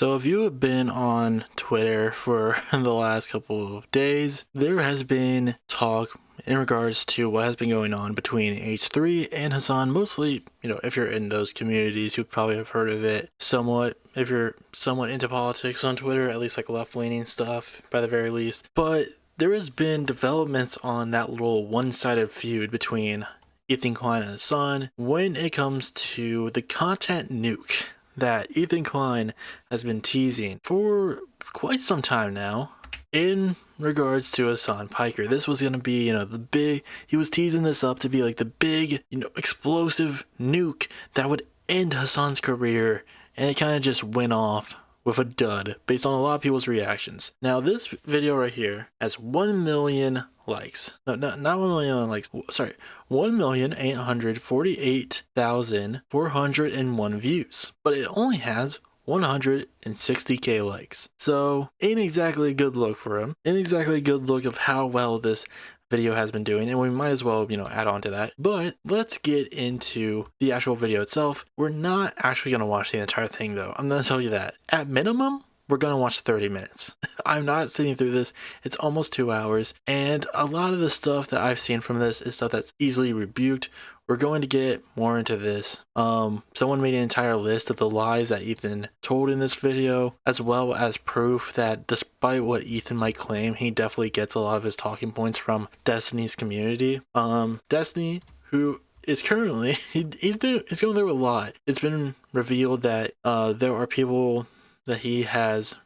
So if you have been on Twitter for the last couple of days, there has been talk in regards to what has been going on between H3 and Hasan. Mostly, if you're in those communities, you probably have heard of it somewhat. If you're somewhat into politics on Twitter, at least like left-leaning stuff, by the very least. But there has been developments on that little one-sided feud between Ethan Klein and Hasan when it comes to the content nuke that Ethan Klein has been teasing for quite some time now in regards to Hasan Piker. This was going to be, he was teasing this up to be like the big, explosive nuke that would end Hasan's career, and it kind of just went off with a dud based on a lot of people's reactions. Now, this video right here has 1 million likes. No, not 1 million likes. Sorry, 1,848,401 views. But it only has 160k likes. So, ain't exactly a good look for him. Ain't exactly a good look of how well this video has been doing, and we might as well, add on to that. But let's get into the actual video itself. We're not actually going to watch the entire thing, though. I'm going to tell you that. At minimum, we're going to watch 30 minutes. I'm not sitting through this. It's almost 2 hours, and a lot of the stuff that I've seen from this is stuff that's easily rebuked. We're going to get more into this. Someone made an entire list of the lies that Ethan told in this video, as well as proof that despite what Ethan might claim, he definitely gets a lot of his talking points from Destiny's community. Destiny, who is currently, he's going through a lot. It's been revealed that there are people that he has,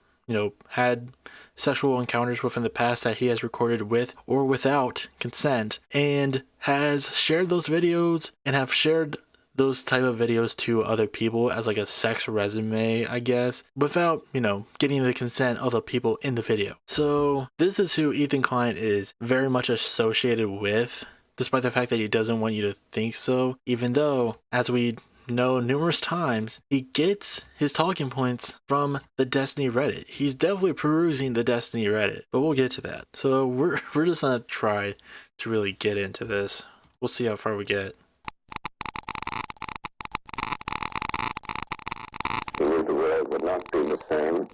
had sexual encounters with in the past that he has recorded with or without consent, and has shared those videos and have shared those type of videos to other people as like a sex resume, I guess, without, getting the consent of the people in the video. So this is who Ethan Klein is very much associated with, despite the fact that he doesn't want you to think so, even though, as we know numerous times, he gets his talking points from the Destiny Reddit. He's definitely perusing the Destiny Reddit, but we'll get to that. So we're just gonna try to really get into this. We'll see how far we get. The world would not be the same.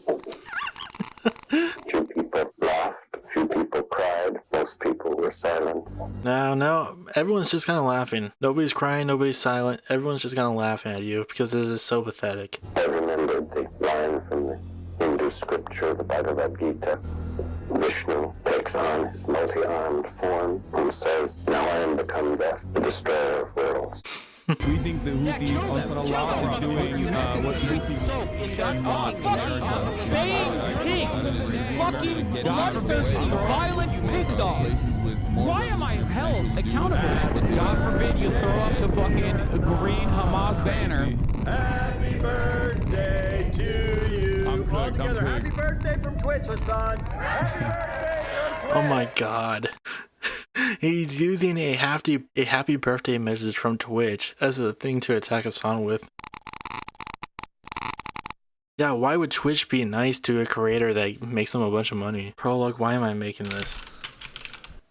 Few people laughed, few people cried, most people were silent. Now, everyone's just kind of laughing. Nobody's crying, nobody's silent. Everyone's just kind of laughing at you because this is so pathetic. I remembered the line from the Hindu scripture, the Bhagavad Gita. Vishnu takes on his multi-armed form and says, "Now I am become death, the destroyer of worlds." We think the Houthis also is doing what Houthis Shut up! Fame king! Fucking bloodthirsty, violent pig dogs! Why am I held accountable? God forbid you throw up the fucking green Hamas banner. Happy birthday to you! I'm cooked, I'm cooked. Happy birthday from Twitch, Hasan! Happy birthday from Twitch! Oh my god. He's using a happy birthday message from Twitch as a thing to attack Hasan with. Yeah, why would Twitch be nice to a creator that makes them a bunch of money? Prologue, why am I making this?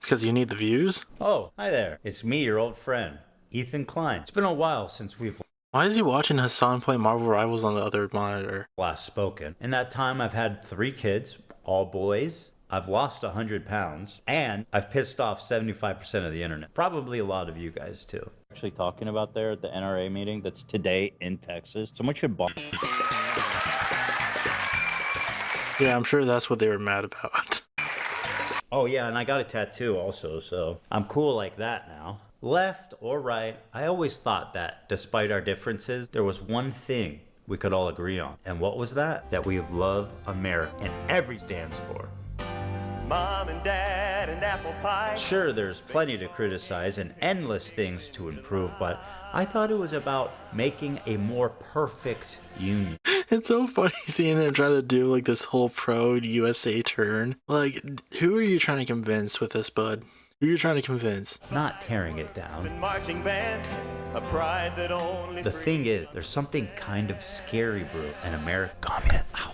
Because you need the views? Oh, hi there. It's me, your old friend, Ethan Klein. It's been a while since we've Why is he watching Hasan play Marvel Rivals on the other monitor? last spoken. In that time, I've had 3 kids, all boys. I've lost 100 pounds, and I've pissed off 75% of the internet. Probably a lot of you guys, too. Actually talking about there at the NRA meeting that's today in Texas. Someone should bomb. Yeah, I'm sure that's what they were mad about. Oh, yeah, and I got a tattoo also, so I'm cool like that now. Left or right, I always thought that, despite our differences, there was one thing we could all agree on. And what was that? That we love America, and every stands for. Mom and Dad and apple pie. Sure, there's plenty to criticize and endless things to improve, but I thought it was about making a more perfect union. It's so funny seeing him try to do like this whole pro USA turn. Like, who are you trying to convince with this, bud? Who are you trying to convince? Not tearing it down. And marching bands, a pride that only The thing is, there's something kind of scary, bro, in America.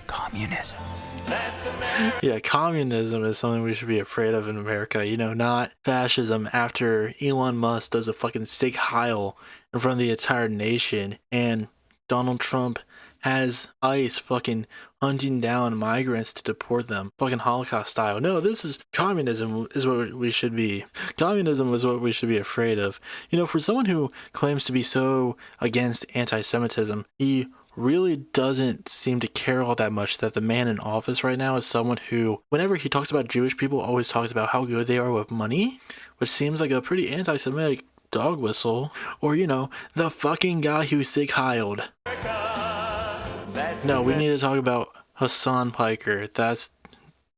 Communism. That's America. Yeah, communism is something we should be afraid of in America. Not fascism after Elon Musk does a fucking Sig Heil in front of the entire nation and Donald Trump has ICE fucking hunting down migrants to deport them, fucking Holocaust style. No, this is communism is what we should be. Communism is what we should be afraid of. You know, for someone who claims to be so against anti-Semitism, he really doesn't seem to care all that much that the man in office right now is someone who, whenever he talks about Jewish people, always talks about how good they are with money, which seems like a pretty anti-Semitic dog whistle. Or, you know, the fucking guy who Sig Heiled. No, we need to talk about Hasan Piker. That's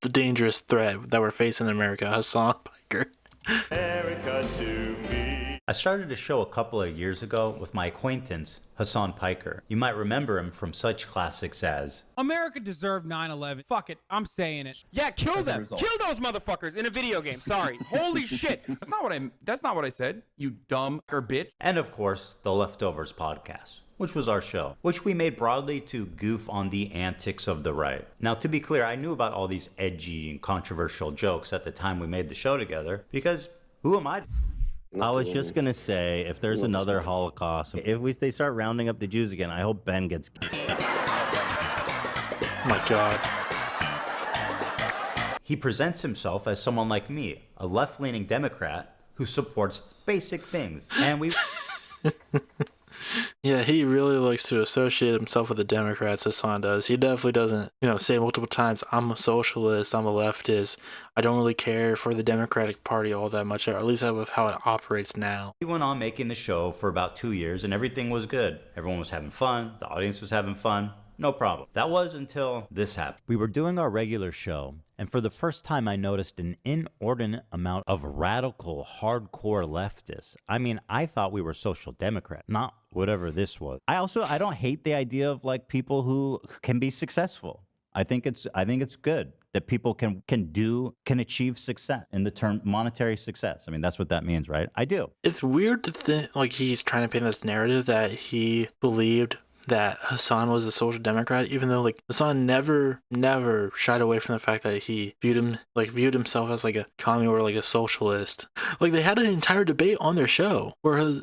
the dangerous threat that we're facing in America. Hasan Piker. I started a show a couple of years ago with my acquaintance, Hasan Piker. You might remember him from such classics as America deserved 9/11. Fuck it, I'm saying it. Yeah, kill them. Kill those motherfuckers in a video game. Sorry. Holy shit. That's not what I said. You dumb bitch. and of course, the Leftovers podcast, which was our show, which we made broadly to goof on the antics of the right. Now, to be clear, I knew about all these edgy and controversial jokes at the time we made the show together, because who am I? I was just gonna say, if there's another Holocaust, if they start rounding up the Jews again, I hope Ben gets. Oh my God. He presents himself as someone like me, a left-leaning Democrat who supports basic things, and we. Yeah, he really likes to associate himself with the Democrats, Hasan does. He definitely doesn't, you know, say multiple times, I'm a socialist, I'm a leftist. I don't really care for the Democratic Party all that much, or at least with how it operates now. He went on making the show for about 2 years, and everything was good. Everyone was having fun. The audience was having fun. No problem. That was until this happened. We were doing our regular show, and for the first time I noticed an inordinate amount of radical, hardcore leftists. I mean, I thought we were social democrat, not whatever this was. I don't hate the idea of like people who can be successful. I think it's good that people can achieve success in the term monetary success. I mean, that's what that means, right? I do. It's weird to think like he's trying to paint this narrative that he believed that Hasan was a social democrat, even though like Hasan never shied away from the fact that he viewed himself as like a commie or like a socialist. Like they had an entire debate on their show where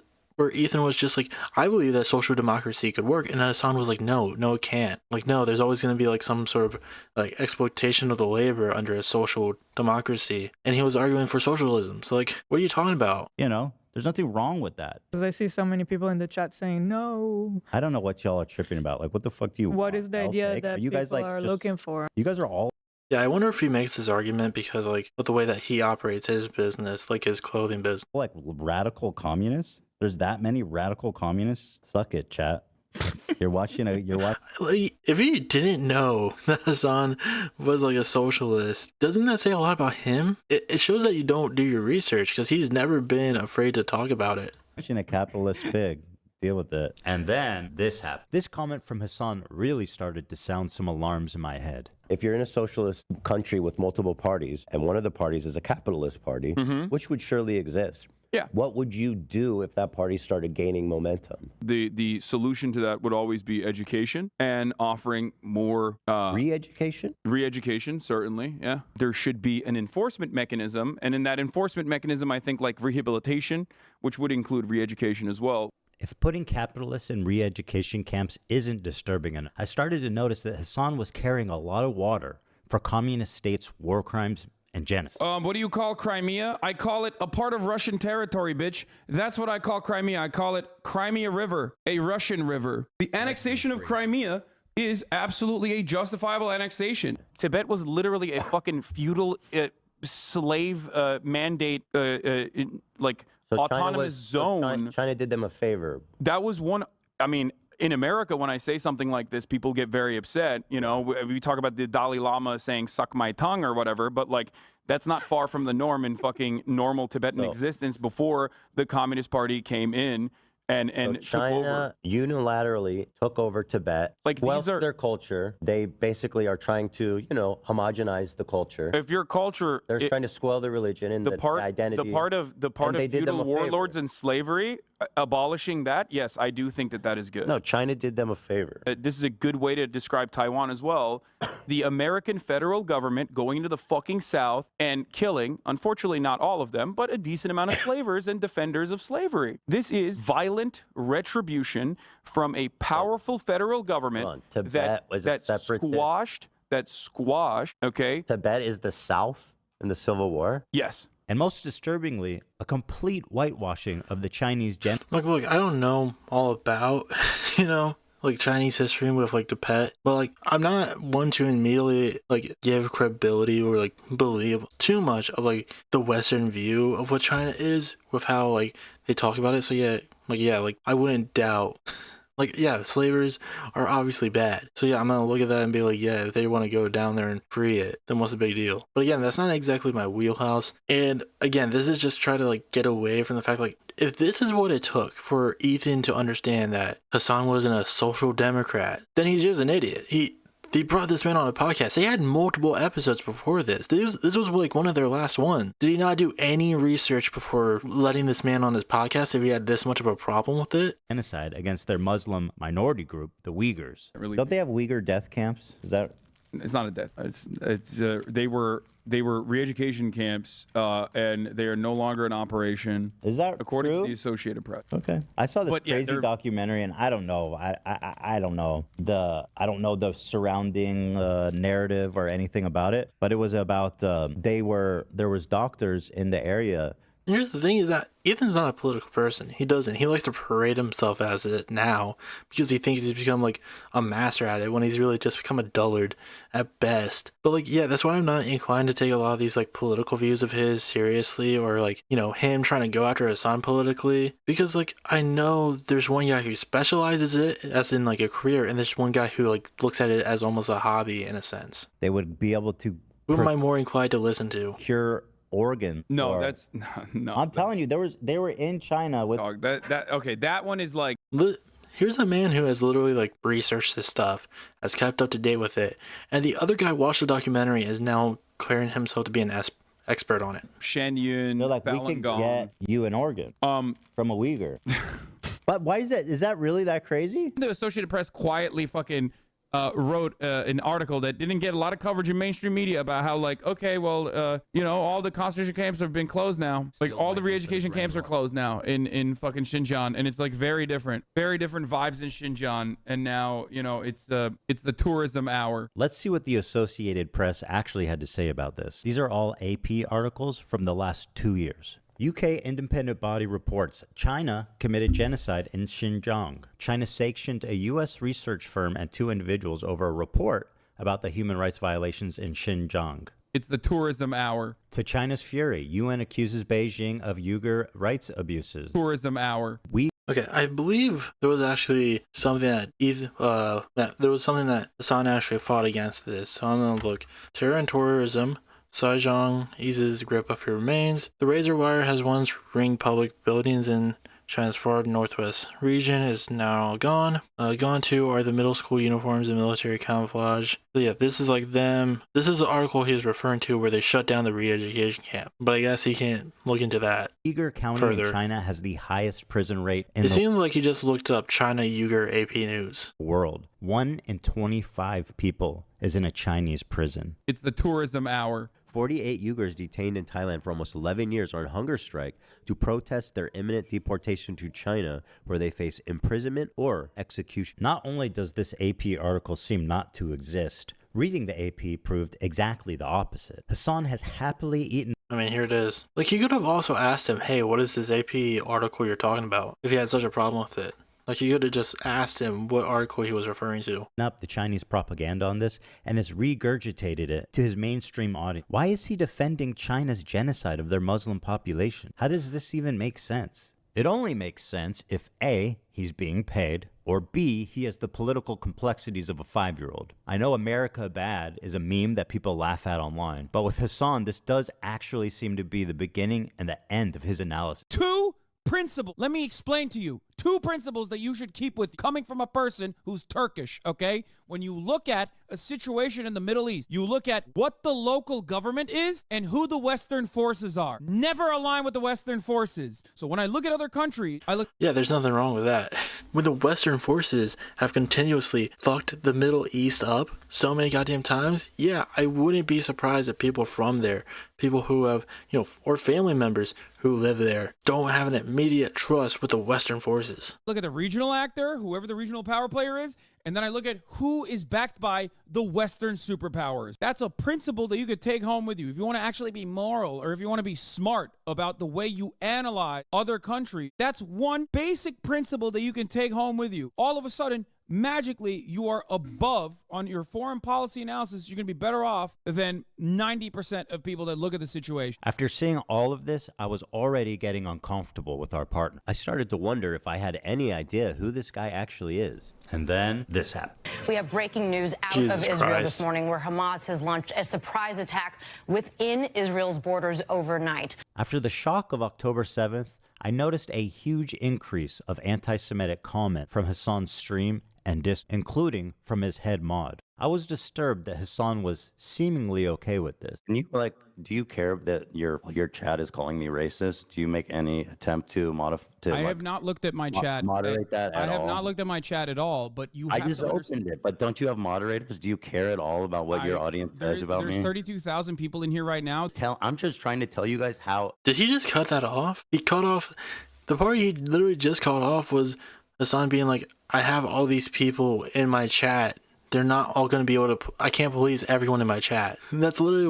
Ethan was just like, I believe that social democracy could work, and Hasan was like, no, it can't. Like, no, there's always going to be like some sort of like exploitation of the labor under a social democracy, and he was arguing for socialism. So like, what are you talking about? You know, there's nothing wrong with that. Because I see so many people in the chat saying no. I don't know what y'all are tripping about. Like, what the fuck do you want? What is the idea that you guys people like are just looking for? You guys are all. Yeah, I wonder if he makes this argument because like with the way that he operates his business, like his clothing business. Like radical communists? There's that many radical communists? Suck it, chat. You're watching. Like, if he didn't know that Hasan was like a socialist, doesn't that say a lot about him? It shows that you don't do your research because he's never been afraid to talk about it. Watching a capitalist pig. Deal with it. And then this happened. This comment from Hasan really started to sound some alarms in my head. If you're in a socialist country with multiple parties, and one of the parties is a capitalist party, which would surely exist, yeah, what would you do if that party started gaining momentum? The solution to that would always be education and offering more re-education? Re-education, certainly, yeah. There should be an enforcement mechanism, and in that enforcement mechanism, I think like rehabilitation, which would include re-education as well. If putting capitalists in re-education camps isn't disturbing enough, I started to notice that Hasan was carrying a lot of water for communist states' war crimes and genocide. What do you call Crimea? I call it a part of Russian territory, bitch. That's what I call Crimea. I call it Crimea River, a Russian river. The annexation of Crimea is absolutely a justifiable annexation. Tibet was literally a fucking feudal slave mandate, So autonomous zone. China did them a favor. That was one. I mean, in America, when I say something like this, people get very upset. You know, we talk about the Dalai Lama saying "suck my tongue" or whatever, but like that's not far from the norm in fucking normal Tibetan existence before the Communist Party came in and so China unilaterally took over Tibet, like these are their culture. They basically are trying to, homogenize the culture. If your culture, they're trying to spoil the religion and the identity. The part of feudal warlords and slavery, abolishing that, yes, I do think that is good. No, China did them a favor. This is a good way to describe Taiwan as well. the American federal government going into the fucking South and killing, unfortunately not all of them, but a decent amount of slavers and defenders of slavery. This is violent retribution from a powerful federal government that squashed, okay? Tibet is the South in the Civil War? Yes. And most disturbingly, a complete whitewashing of the Chinese Look, I don't know all about, like Chinese history with like the pet, but like I'm not one to immediately like give credibility or like believe too much of like the Western view of what China is with how like they talk about it. So like I wouldn't doubt. Like, yeah, slavers are obviously bad. So, yeah, I'm going to look at that and be like, yeah, if they want to go down there and free it, then what's the big deal? But again, that's not exactly my wheelhouse. And again, this is just try to, like, get away from the fact, like, if this is what it took for Ethan to understand that Hasan wasn't a social democrat, then he's just an idiot. They brought this man on a podcast. They had multiple episodes before this. This was like one of their last ones. Did he not do any research before letting this man on his podcast if he had this much of a problem with it? Genocide against their Muslim minority group, the Uyghurs. Don't they have Uyghur death camps? Is that? It's not a death. They were re-education camps, and they are no longer in operation. Is that according true? to the Associated Press? Okay, I saw this crazy documentary, and I don't know. I don't know the surrounding narrative or anything about it, but it was about there was doctors in the area. And here's the thing is that Ethan's not a political person. He likes to parade himself as it now because he thinks he's become like a master at it when he's really just become a dullard at best. But like, yeah, that's why I'm not inclined to take a lot of these like political views of his seriously or like, him trying to go after Hasan politically because like, I know there's one guy who specializes it as in like a career and there's one guy who like looks at it as almost a hobby in a sense. They would be able to. Who am I more inclined to listen to? Cure organ. No, that's no. I'm telling you, they were in China with that one is like. Here's a man who has literally like researched this stuff, has kept up to date with it, and the other guy watched the documentary and is now declaring himself to be an expert on it. Shen Yun, they're like, we could get you an organ from a Uyghur. But why is that? Is that really that crazy? The Associated Press quietly fucking wrote an article that didn't get a lot of coverage in mainstream media about how like, okay, well, all the concentration camps have been closed now. Like all the re-education camps are closed now in fucking Xinjiang, and it's like very different vibes in Xinjiang. And now it's the tourism hour. Let's see what the Associated Press actually had to say about this. These are all AP articles from the last 2 years. UK independent body reports China committed genocide in Xinjiang. China sanctioned a U.S. research firm and 2 individuals over a report about the human rights violations in Xinjiang. It's the tourism hour. To China's fury, UN accuses Beijing of Uyghur rights abuses. Tourism hour. Okay, I believe there was actually something that Hasan actually fought against this. So I'm gonna look. Terror and tourism. Zhejiang eases grip of your remains. The razor wire has once ringed public buildings in China's far northwest region is now gone. Gone too are the middle school uniforms and military camouflage. So yeah, this is like them. This is the article he's referring to where they shut down the re-education camp. But I guess he can't look into that Uyghur County further. In China has the highest prison rate in the seems like he just looked up China Uyghur AP News. World. 1 in 25 people is in a Chinese prison. It's the tourism hour. 48 Uyghurs detained in Thailand for almost 11 years are on hunger strike to protest their imminent deportation to China, where they face imprisonment or execution. Not only does this AP article seem not to exist, reading the AP proved exactly the opposite. Hasan has happily eaten. I mean, here it is. Like, he could have also asked him, hey, what is this AP article you're talking about, if he had such a problem with it. Like, you could have just asked him what article he was referring to. Up the Chinese propaganda on this and has regurgitated it to his mainstream audience. Why is he defending China's genocide of their Muslim population? How does this even make sense? It only makes sense if A, he's being paid, or B, he has the political complexities of a 5-year-old. I know America Bad is a meme that people laugh at online, but with Hasan, this does actually seem to be the beginning and the end of his analysis. Let me explain to you. two principles that you should keep with coming from a person who's Turkish, okay? When you look at a situation in the Middle East, you look at what the local government is and who the Western forces are. Never align with the Western forces. So when I look at other countries, I look... Yeah, there's nothing wrong with that. When the Western forces have continuously fucked the Middle East up so many goddamn times, yeah, I wouldn't be surprised if people from there, people who have, you know, or family members who live there, don't have an immediate trust with the Western forces. Look at the regional actor, whoever the regional power player is, and then I look at who is backed by the Western superpowers. That's a principle that you could take home with you. If you want to actually be moral, or if you want to be smart about the way you analyze other countries, that's one basic principle that you can take home with you. All of a sudden, magically, you are above on your foreign policy analysis. You're going to be better off than 90% of people that look at the situation. After seeing all of this, I was already getting uncomfortable with our partner. I started to wonder if I had any idea who this guy actually is. And then this happened. We have breaking news out Jesus of Israel Christ. this morning, where Hamas has launched a surprise attack within Israel's borders overnight. After the shock of October 7th, I noticed a huge increase of anti-Semitic comment from Hasan's stream and including from his head mod. I was disturbed that Hasan was seemingly okay with this. And you do you care that your chat is calling me racist? Do you make any attempt to modify? I have not looked at my chat. Moderate that at all? I have not looked at my chat at all, but you have I just opened it, but don't you have moderators? Do you care at all about what your audience says about me? There's 32,000 people in here right now. I'm just trying to tell you guys how. Did he just cut that off? He cut off, the part he literally just cut off was Hasan being like, I have all these people in my chat. They're not all going to be able to, I can't please everyone in my chat. That's literally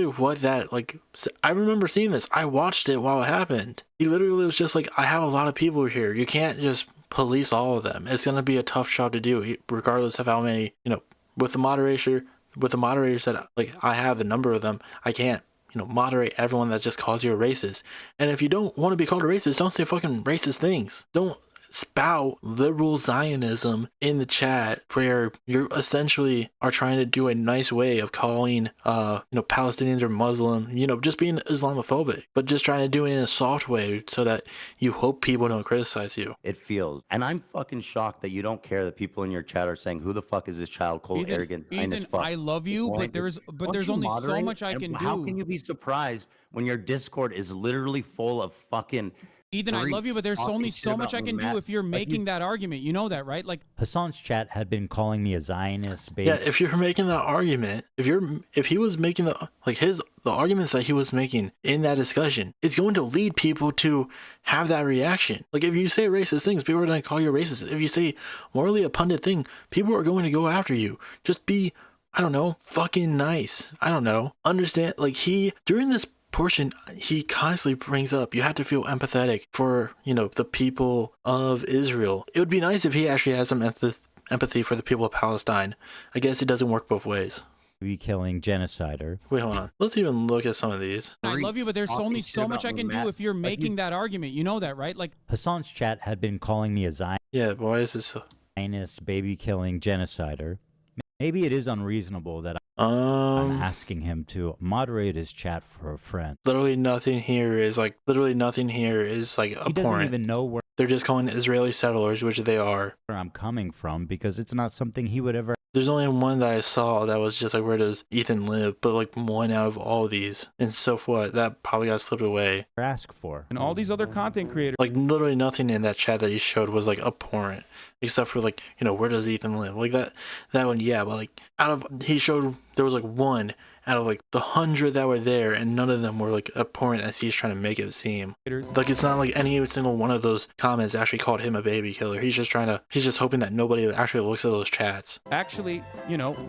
what that, like, I remember seeing this. I watched it while it happened. He literally was just like, I have a lot of people here. You can't just police all of them. It's going to be a tough job to do, regardless of how many, you know, with the moderators that, like, I have the number of them, I can't, you know, moderate everyone that just calls you a racist. And if you don't want to be called a racist, don't say fucking racist things. Don't spout liberal Zionism in the chat where you're essentially are trying to do a nice way of calling Palestinians or Muslim, just being Islamophobic, but just trying to do it in a soft way so that you hope people don't criticize you. It feels, and I'm fucking shocked that you don't care that people in your chat are saying, who the fuck is this child, cold, arrogant, Ethan, fuck. I love you, but there's only so much I can do. How can you be surprised when your Discord is literally full of fucking Ethan, I love you, but there's only so much I can do if you're making that argument. You know that, right? Like Hasan's chat had been calling me a Zionist baby. Yeah, if you're making that argument, if he was making the arguments that he was making in that discussion, it's going to lead people to have that reaction. Like if you say racist things, people are going to call you racist. If you say morally a pundit thing, people are going to go after you. Just be, I don't know, fucking nice. I don't know. Understand, like during this portion, he constantly brings up, you have to feel empathetic for, the people of Israel. It would be nice if he actually had some empathy for the people of Palestine. I guess it doesn't work both ways. Killing genocider. Wait, hold on. Let's even look at some of these. I love you, but there's only so much I can do if you're making that argument. You know that, right? Like Hasan's chat had been calling me a Zionist. Yeah, but why is this so? Zionist baby killing genocider. Maybe it is unreasonable that I'm asking him to moderate his chat for a friend. Literally nothing here is abhorrent. He doesn't even know where they're just calling Israeli settlers, which they are. Where I'm coming from, because it's not something he would ever. There's only one that I saw that was just like, where does Ethan live? But like one out of all these. And so what? That probably got slipped away. Ask for. And all these other content creators. Like literally nothing in that chat that he showed was like abhorrent. Except for like, where does Ethan live? Like that one, yeah. But like he showed there was like one out of like the 100 that were there, and none of them were like abhorrent as he's trying to make it seem. Like it's not like any single one of those comments actually called him a baby killer. He's just hoping that nobody actually looks at those chats. Actually,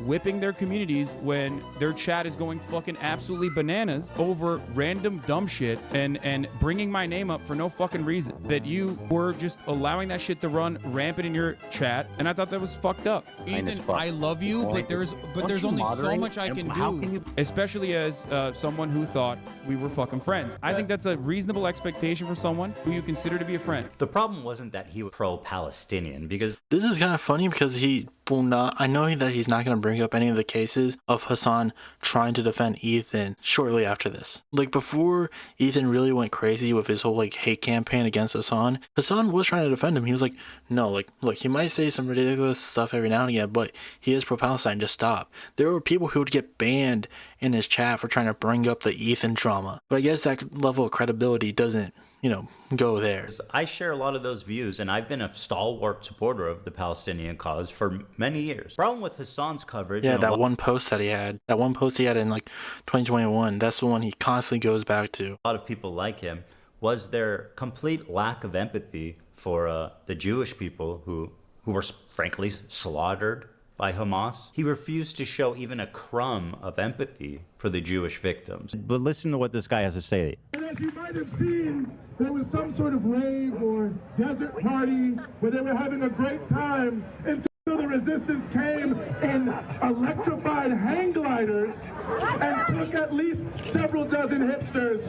whipping their communities when their chat is going fucking absolutely bananas over random dumb shit and bringing my name up for no fucking reason. That you were just allowing that shit to run rampant in your chat, and I thought that was fucked up. Ethan, I love you, but there's only so much I can do. Especially as someone who thought we were fucking friends. I think that's a reasonable expectation for someone who you consider to be a friend. The problem wasn't that he was pro-Palestinian, because this is kind of funny because he will not. I know that he's not going to bring up any of the cases of Hasan trying to defend Ethan shortly after this. Like, before Ethan really went crazy with his whole like hate campaign against Hasan was trying to defend him. He was like, no, like, look, he might say some ridiculous stuff every now and again, but he is pro-Palestine. Just stop. There were people who would get banned in his chat for trying to bring up the Ethan drama, but I guess that level of credibility doesn't, go there. I share a lot of those views, and I've been a stalwart supporter of the Palestinian cause for many years. Problem with Hasan's coverage... Yeah, that one post that he had. That one post he had in, like, 2021. That's the one he constantly goes back to. A lot of people like him was their complete lack of empathy for the Jewish people who were, frankly, slaughtered by Hamas. He refused to show even a crumb of empathy for the Jewish victims. But listen to what this guy has to say. And as you might have seen, there was some sort of rave or desert party where they were having a great time until the resistance came in electrified hang gliders and took at least several dozen hipsters.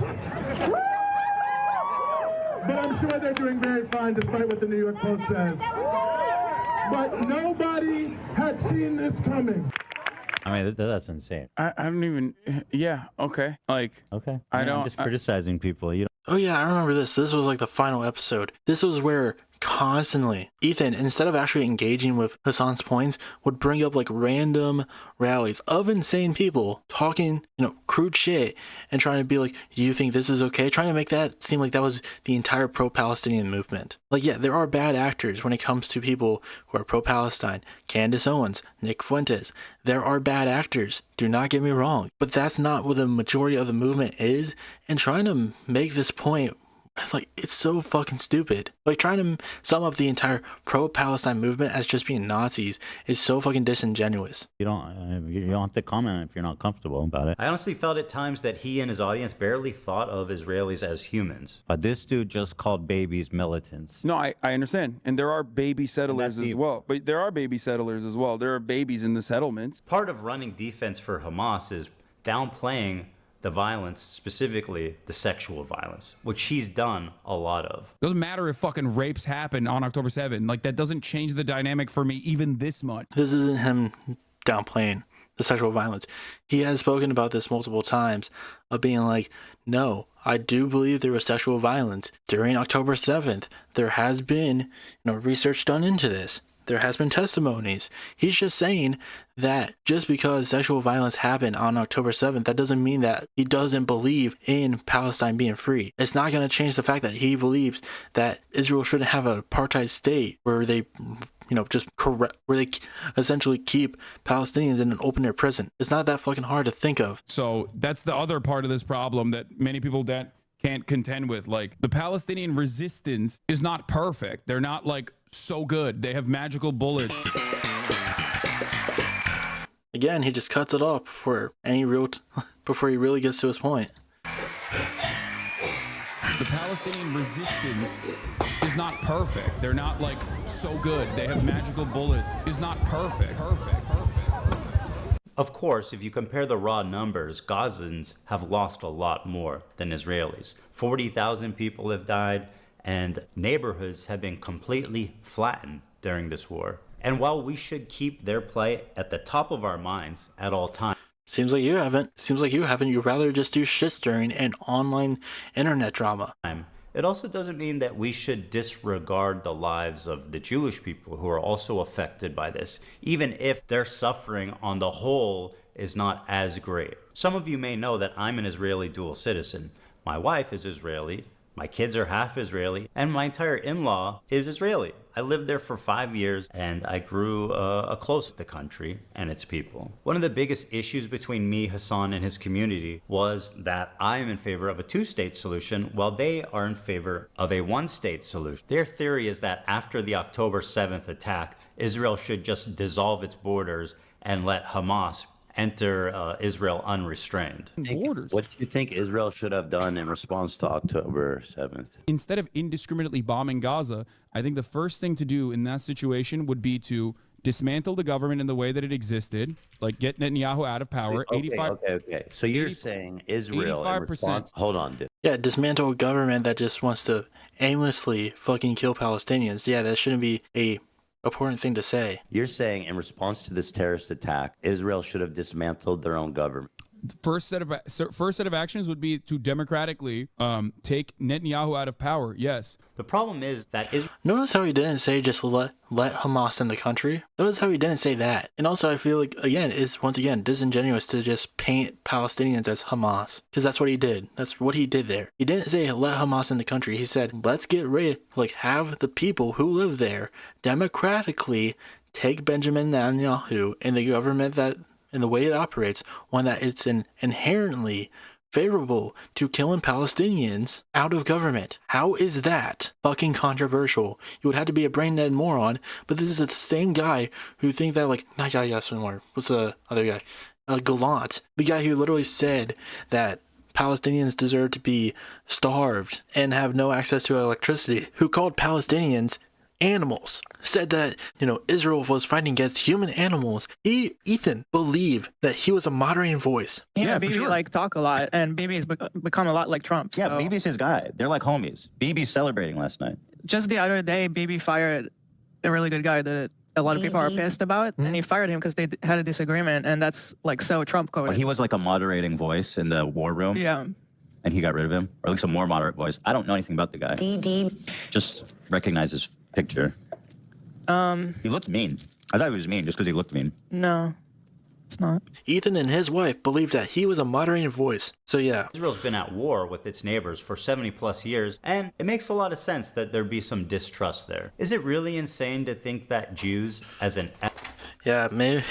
But I'm sure they're doing very fine despite what the New York Post says. But nobody had seen this coming. I mean, that's insane. I don't even. Yeah. Okay. Like. Okay. I'm just criticizing people. You know. Oh yeah, I remember this. This was like the final episode. This was where constantly Ethan, instead of actually engaging with Hasan's points, would bring up like random rallies of insane people talking, crude shit and trying to be like, you think this is okay? Trying to make that seem like that was the entire pro-Palestinian movement. Like, yeah, there are bad actors when it comes to people who are pro-Palestine. Candace Owens, Nick Fuentes. There are bad actors. Do not get me wrong. But that's not what the majority of the movement is. And trying to make this point, like, it's so fucking stupid. Like, trying to sum up the entire pro-Palestine movement as just being Nazis is so fucking disingenuous. You don't have to comment if you're not comfortable about it. I honestly felt at times that he and his audience barely thought of Israelis as humans. This dude just called babies militants. No, I understand. And there are baby settlers as well. But there are baby settlers as well. There are babies in the settlements. Part of running defense for Hamas is downplaying the violence, specifically the sexual violence, which he's done a lot of. Doesn't matter if fucking rapes happen on October 7th. Like, that doesn't change the dynamic for me even this much. This isn't him downplaying the sexual violence. He has spoken about this multiple times of being like, no, I do believe there was sexual violence during October 7th. There has been, research done into this. There has been testimonies. He's just saying that just because sexual violence happened on October 7th, that doesn't mean that he doesn't believe in Palestine being free. It's not going to change the fact that he believes that Israel shouldn't have an apartheid state where they, where they essentially keep Palestinians in an open-air prison. It's not that fucking hard to think of. So that's the other part of this problem that many people can't contend with. Like, the Palestinian resistance is not perfect. They're not like so good. They have magical bullets. Again, he just cuts it off before he really gets to his point. The Palestinian resistance is not perfect. They're not like so good. They have magical bullets. Is not perfect. Of course, if you compare the raw numbers, Gazans have lost a lot more than Israelis. 40,000 people have died, and neighborhoods have been completely flattened during this war. And while we should keep their plight at the top of our minds at all times... Seems like you haven't. You'd rather just do shit stirring and online internet drama. It also doesn't mean that we should disregard the lives of the Jewish people who are also affected by this, even if their suffering on the whole is not as great. Some of you may know that I'm an Israeli dual citizen. My wife is Israeli, my kids are half Israeli, and my entire in-law is Israeli. I lived there for 5 years, and I grew close to the country and its people. One of the biggest issues between me, Hasan, and his community was that I am in favor of a two-state solution, while they are in favor of a one-state solution. Their theory is that after the October 7th attack, Israel should just dissolve its borders and let Hamas enter Israel unrestrained. What do you think Israel should have done in response to October 7th? Instead of indiscriminately bombing Gaza, I think the first thing to do in that situation would be to dismantle the government in the way that it existed, like get Netanyahu out of power. Okay. So you're saying Israel in response... Hold on, dude. Yeah, dismantle a government that just wants to aimlessly fucking kill Palestinians. Yeah, that shouldn't be a important thing to say. You're saying in response to this terrorist attack, Israel should have dismantled their own government. First set of actions would be to democratically take Netanyahu out of power. Yes. The problem is that Israel. Notice how he didn't say just let Hamas in the country. Notice how he didn't say that. And also, I feel like, again, it's once again disingenuous to just paint Palestinians as Hamas, because that's what he did. That's what he did there. He didn't say let Hamas in the country. He said, let's get rid, have the people who live there democratically take Benjamin Netanyahu and the government that, and the way it operates, one that it's inherently favorable to killing Palestinians out of government. How is that fucking controversial? You would have to be a brain dead moron, but this is the same guy who think that, not anymore. What's the other guy? Gallant. The guy who literally said that Palestinians deserve to be starved and have no access to electricity, who called Palestinians animals, said that, Israel was fighting against human animals. Ethan, believed that he was a moderating voice. Yeah, Bibi talk a lot, and Bibi's become a lot like Trump. So. Yeah, Bibi's his guy. They're like homies. Bibi's celebrating last night. Just the other day, Bibi fired a really good guy that a lot of people are pissed about, and he fired him because they had a disagreement, and that's so Trump coded. Well, he was like a moderating voice in the war room. Yeah. And he got rid of him, or at least a more moderate voice. I don't know anything about the guy. Just recognize his picture. He looked mean. I thought he was mean just because he looked mean. No, it's not. Ethan and his wife believed that he was a moderating voice. So yeah. Israel's been at war with its neighbors for 70 plus years, and it makes a lot of sense that there'd be some distrust there. Is it really insane to think that Jews as an... Yeah, maybe...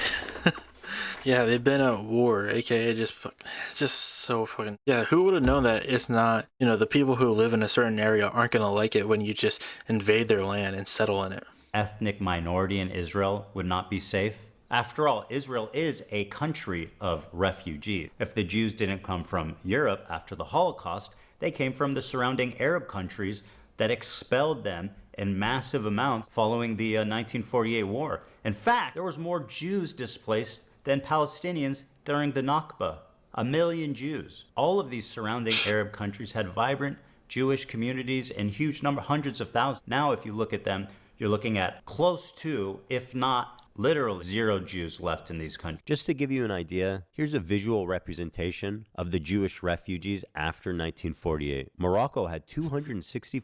Yeah, they've been at war, aka just so fucking... Yeah, who would have known that it's not, the people who live in a certain area aren't going to like it when you just invade their land and settle in it. Ethnic minority in Israel would not be safe? After all, Israel is a country of refugees. If the Jews didn't come from Europe after the Holocaust, they came from the surrounding Arab countries that expelled them in massive amounts following the 1948 war. In fact, there was more Jews displaced than Palestinians during the Nakba. 1 million Jews. All of these surrounding Arab countries had vibrant Jewish communities in huge number, hundreds of thousands. Now, if you look at them, you're looking at close to, if not literally, 0 Jews left in these countries. Just to give you an idea, here's a visual representation of the Jewish refugees after 1948. Morocco had 260...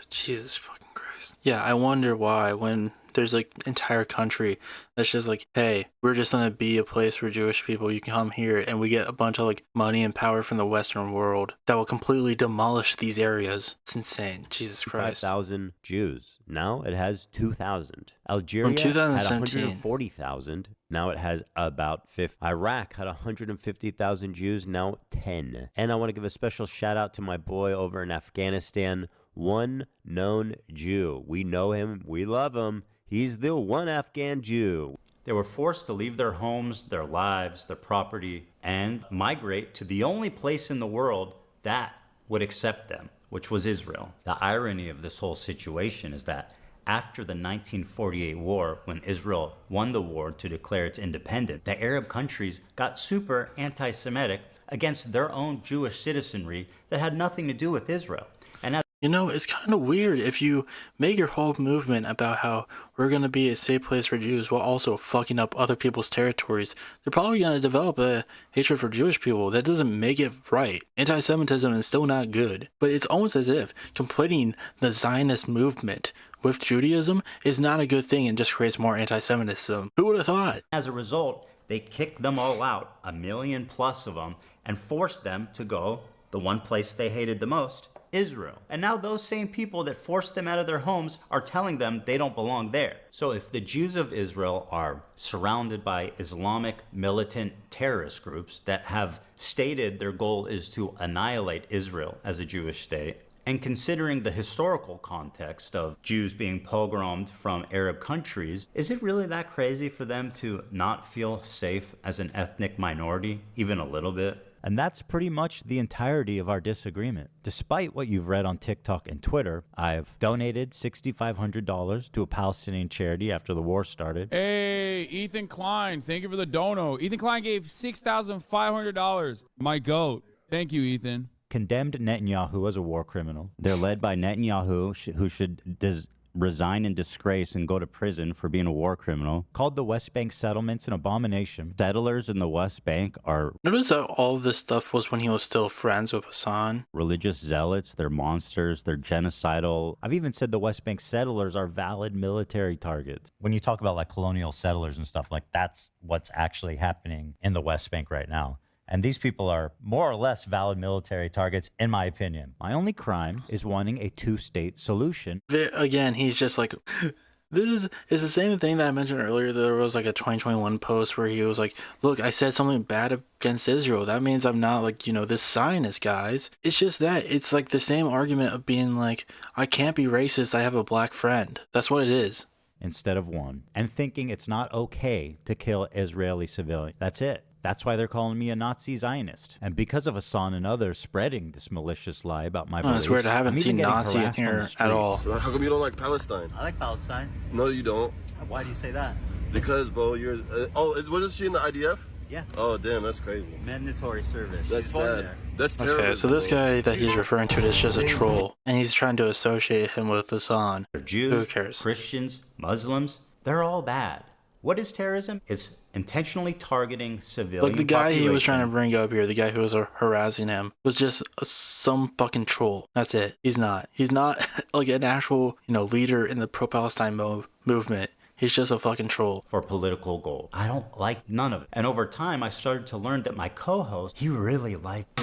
Jesus fucking Christ. Yeah, I wonder why when there's entire country that's just hey, we're just gonna be a place where Jewish people, you can come here, and we get a bunch of money and power from the Western world that will completely demolish these areas. It's insane. Jesus Christ. 5,000 Jews. Now it has 2,000. Algeria had 140,000. Now it has about 50. Iraq had 150,000 Jews. Now 10. And I want to give a special shout out to my boy over in Afghanistan, one known Jew. We know him. We love him. He's the one Afghan Jew. They were forced to leave their homes, their lives, their property, and migrate to the only place in the world that would accept them, which was Israel. The irony of this whole situation is that after the 1948 war, when Israel won the war to declare its independence, the Arab countries got super anti-Semitic against their own Jewish citizenry that had nothing to do with Israel. And it's kind of weird if you make your whole movement about how we're going to be a safe place for Jews while also fucking up other people's territories. They're probably going to develop a hatred for Jewish people. That doesn't make it right. Anti-Semitism is still not good. But it's almost as if completing the Zionist movement with Judaism is not a good thing and just creates more anti-Semitism. Who would have thought? As a result, they kicked them all out, 1 million plus of them, and forced them to go the one place they hated the most, Israel. And now those same people that forced them out of their homes are telling them they don't belong there. So if the Jews of Israel are surrounded by Islamic militant terrorist groups that have stated their goal is to annihilate Israel as a Jewish state, and considering the historical context of Jews being pogromed from Arab countries, is it really that crazy for them to not feel safe as an ethnic minority, even a little bit? And that's pretty much the entirety of our disagreement. Despite what you've read on TikTok and Twitter, I've donated $6,500 to a Palestinian charity after the war started. Hey, Ethan Klein, thank you for the dono. Ethan Klein gave $6,500. My goat. Thank you, Ethan. Condemned Netanyahu as a war criminal. They're led by Netanyahu, who should resign in disgrace and go to prison for being a war criminal. Called the West Bank settlements an abomination. Settlers in the West Bank are... Notice that all of this stuff was when he was still friends with Hasan. Religious zealots, they're monsters, they're genocidal. I've even said the West Bank settlers are valid military targets. When you talk about like colonial settlers and stuff, like that's what's actually happening in the West Bank right now. And these people are more or less valid military targets, in my opinion. My only crime is wanting a two-state solution. Again, he's just like, it's the same thing that I mentioned earlier. There was like a 2021 post where he was like, look, I said something bad against Israel. That means I'm not like, this Zionist, guys. It's just that. It's like the same argument of being like, I can't be racist. I have a black friend. That's what it is. Instead of one. And thinking it's not okay to kill Israeli civilians. That's it. That's why they're calling me a Nazi Zionist. And because of Hasan and others spreading this malicious lie about my beliefs. It's weird. I haven't seen Nazi in here at all. So how come you don't like Palestine? I like Palestine. No, you don't. Why do you say that? Because, bro, you're... wasn't she in the IDF? Yeah. Oh, damn, that's crazy. Mandatory service. That's sad. That's terrible. Okay, so this guy that he's referring to is just a troll. And he's trying to associate him with Hasan. Jews, who cares? Christians, Muslims, they're all bad. What is terrorism? It's intentionally targeting civilian Like the guy population. he was trying to bring up here, the guy who was harassing him, was just some fucking troll. That's it. He's not like an actual, leader in the pro-Palestine movement. He's just a fucking troll. For political goal. I don't like none of it. And over time, I started to learn that my co-host, he really liked...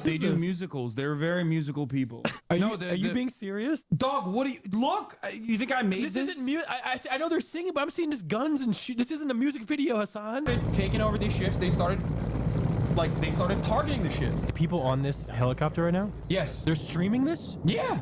They do musicals. They're very musical people. Are you being serious? Dog, what do you... Look! You think I made this? This isn't music. I know they're singing, but I'm seeing just guns and shit. This isn't a music video, Hasan. Taking over these ships, they started targeting the ships. People on this helicopter right now? Yes. They're streaming this? Yeah.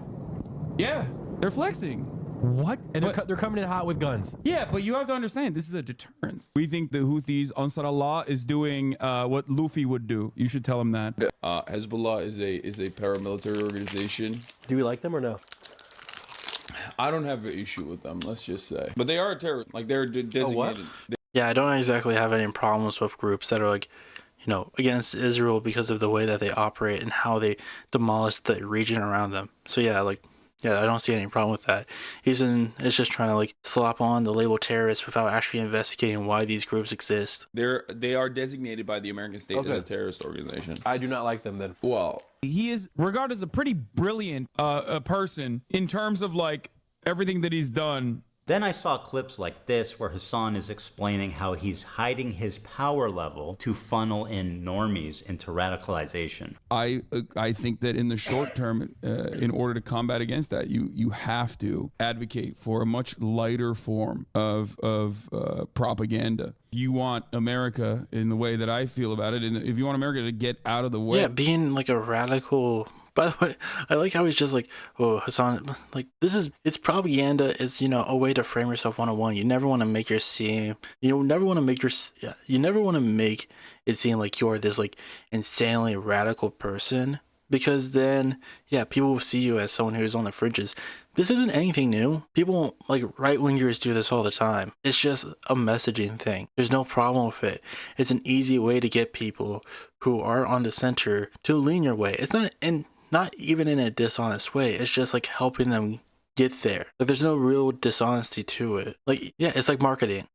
Yeah. They're flexing. What? And they're coming in hot with guns. Yeah, but you have to understand, this is a deterrence. We think the Houthis, Ansar Allah, is doing what Luffy would do. You should tell him that. Hezbollah is a paramilitary organization. Do you like them or no? I don't have an issue with them, let's just say. But they are a terrorist. Like, they're designated. Yeah, I don't exactly have any problems with groups that are like, against Israel because of the way that they operate and how they demolish the region around them. So yeah, I don't see any problem with that. It's just trying to slap on the label terrorist without actually investigating why these groups exist. They are designated by the American state as a terrorist organization. I do not like them then. Well, he is regarded as a pretty brilliant person in terms of everything that he's done. Then I saw clips like this where Hasan is explaining how he's hiding his power level to funnel in normies into radicalization. I think that in the short term, in order to combat against that, you have to advocate for a much lighter form of propaganda. You want America, in the way that I feel about it, and if you want America to get out of the way. Yeah, being like a radical... By the way, I like how he's just like, oh, Hasan, it's propaganda. It's, a way to frame yourself one-on-one. You never want to make you never want to make it seem like you're this insanely radical person, because then, yeah, people will see you as someone who's on the fringes. This isn't anything new. People, right-wingers do this all the time. It's just a messaging thing. There's no problem with it. It's an easy way to get people who are on the center to lean your way. It's not even in a dishonest way. It's just helping them get there. There's no real dishonesty to it. It's like marketing.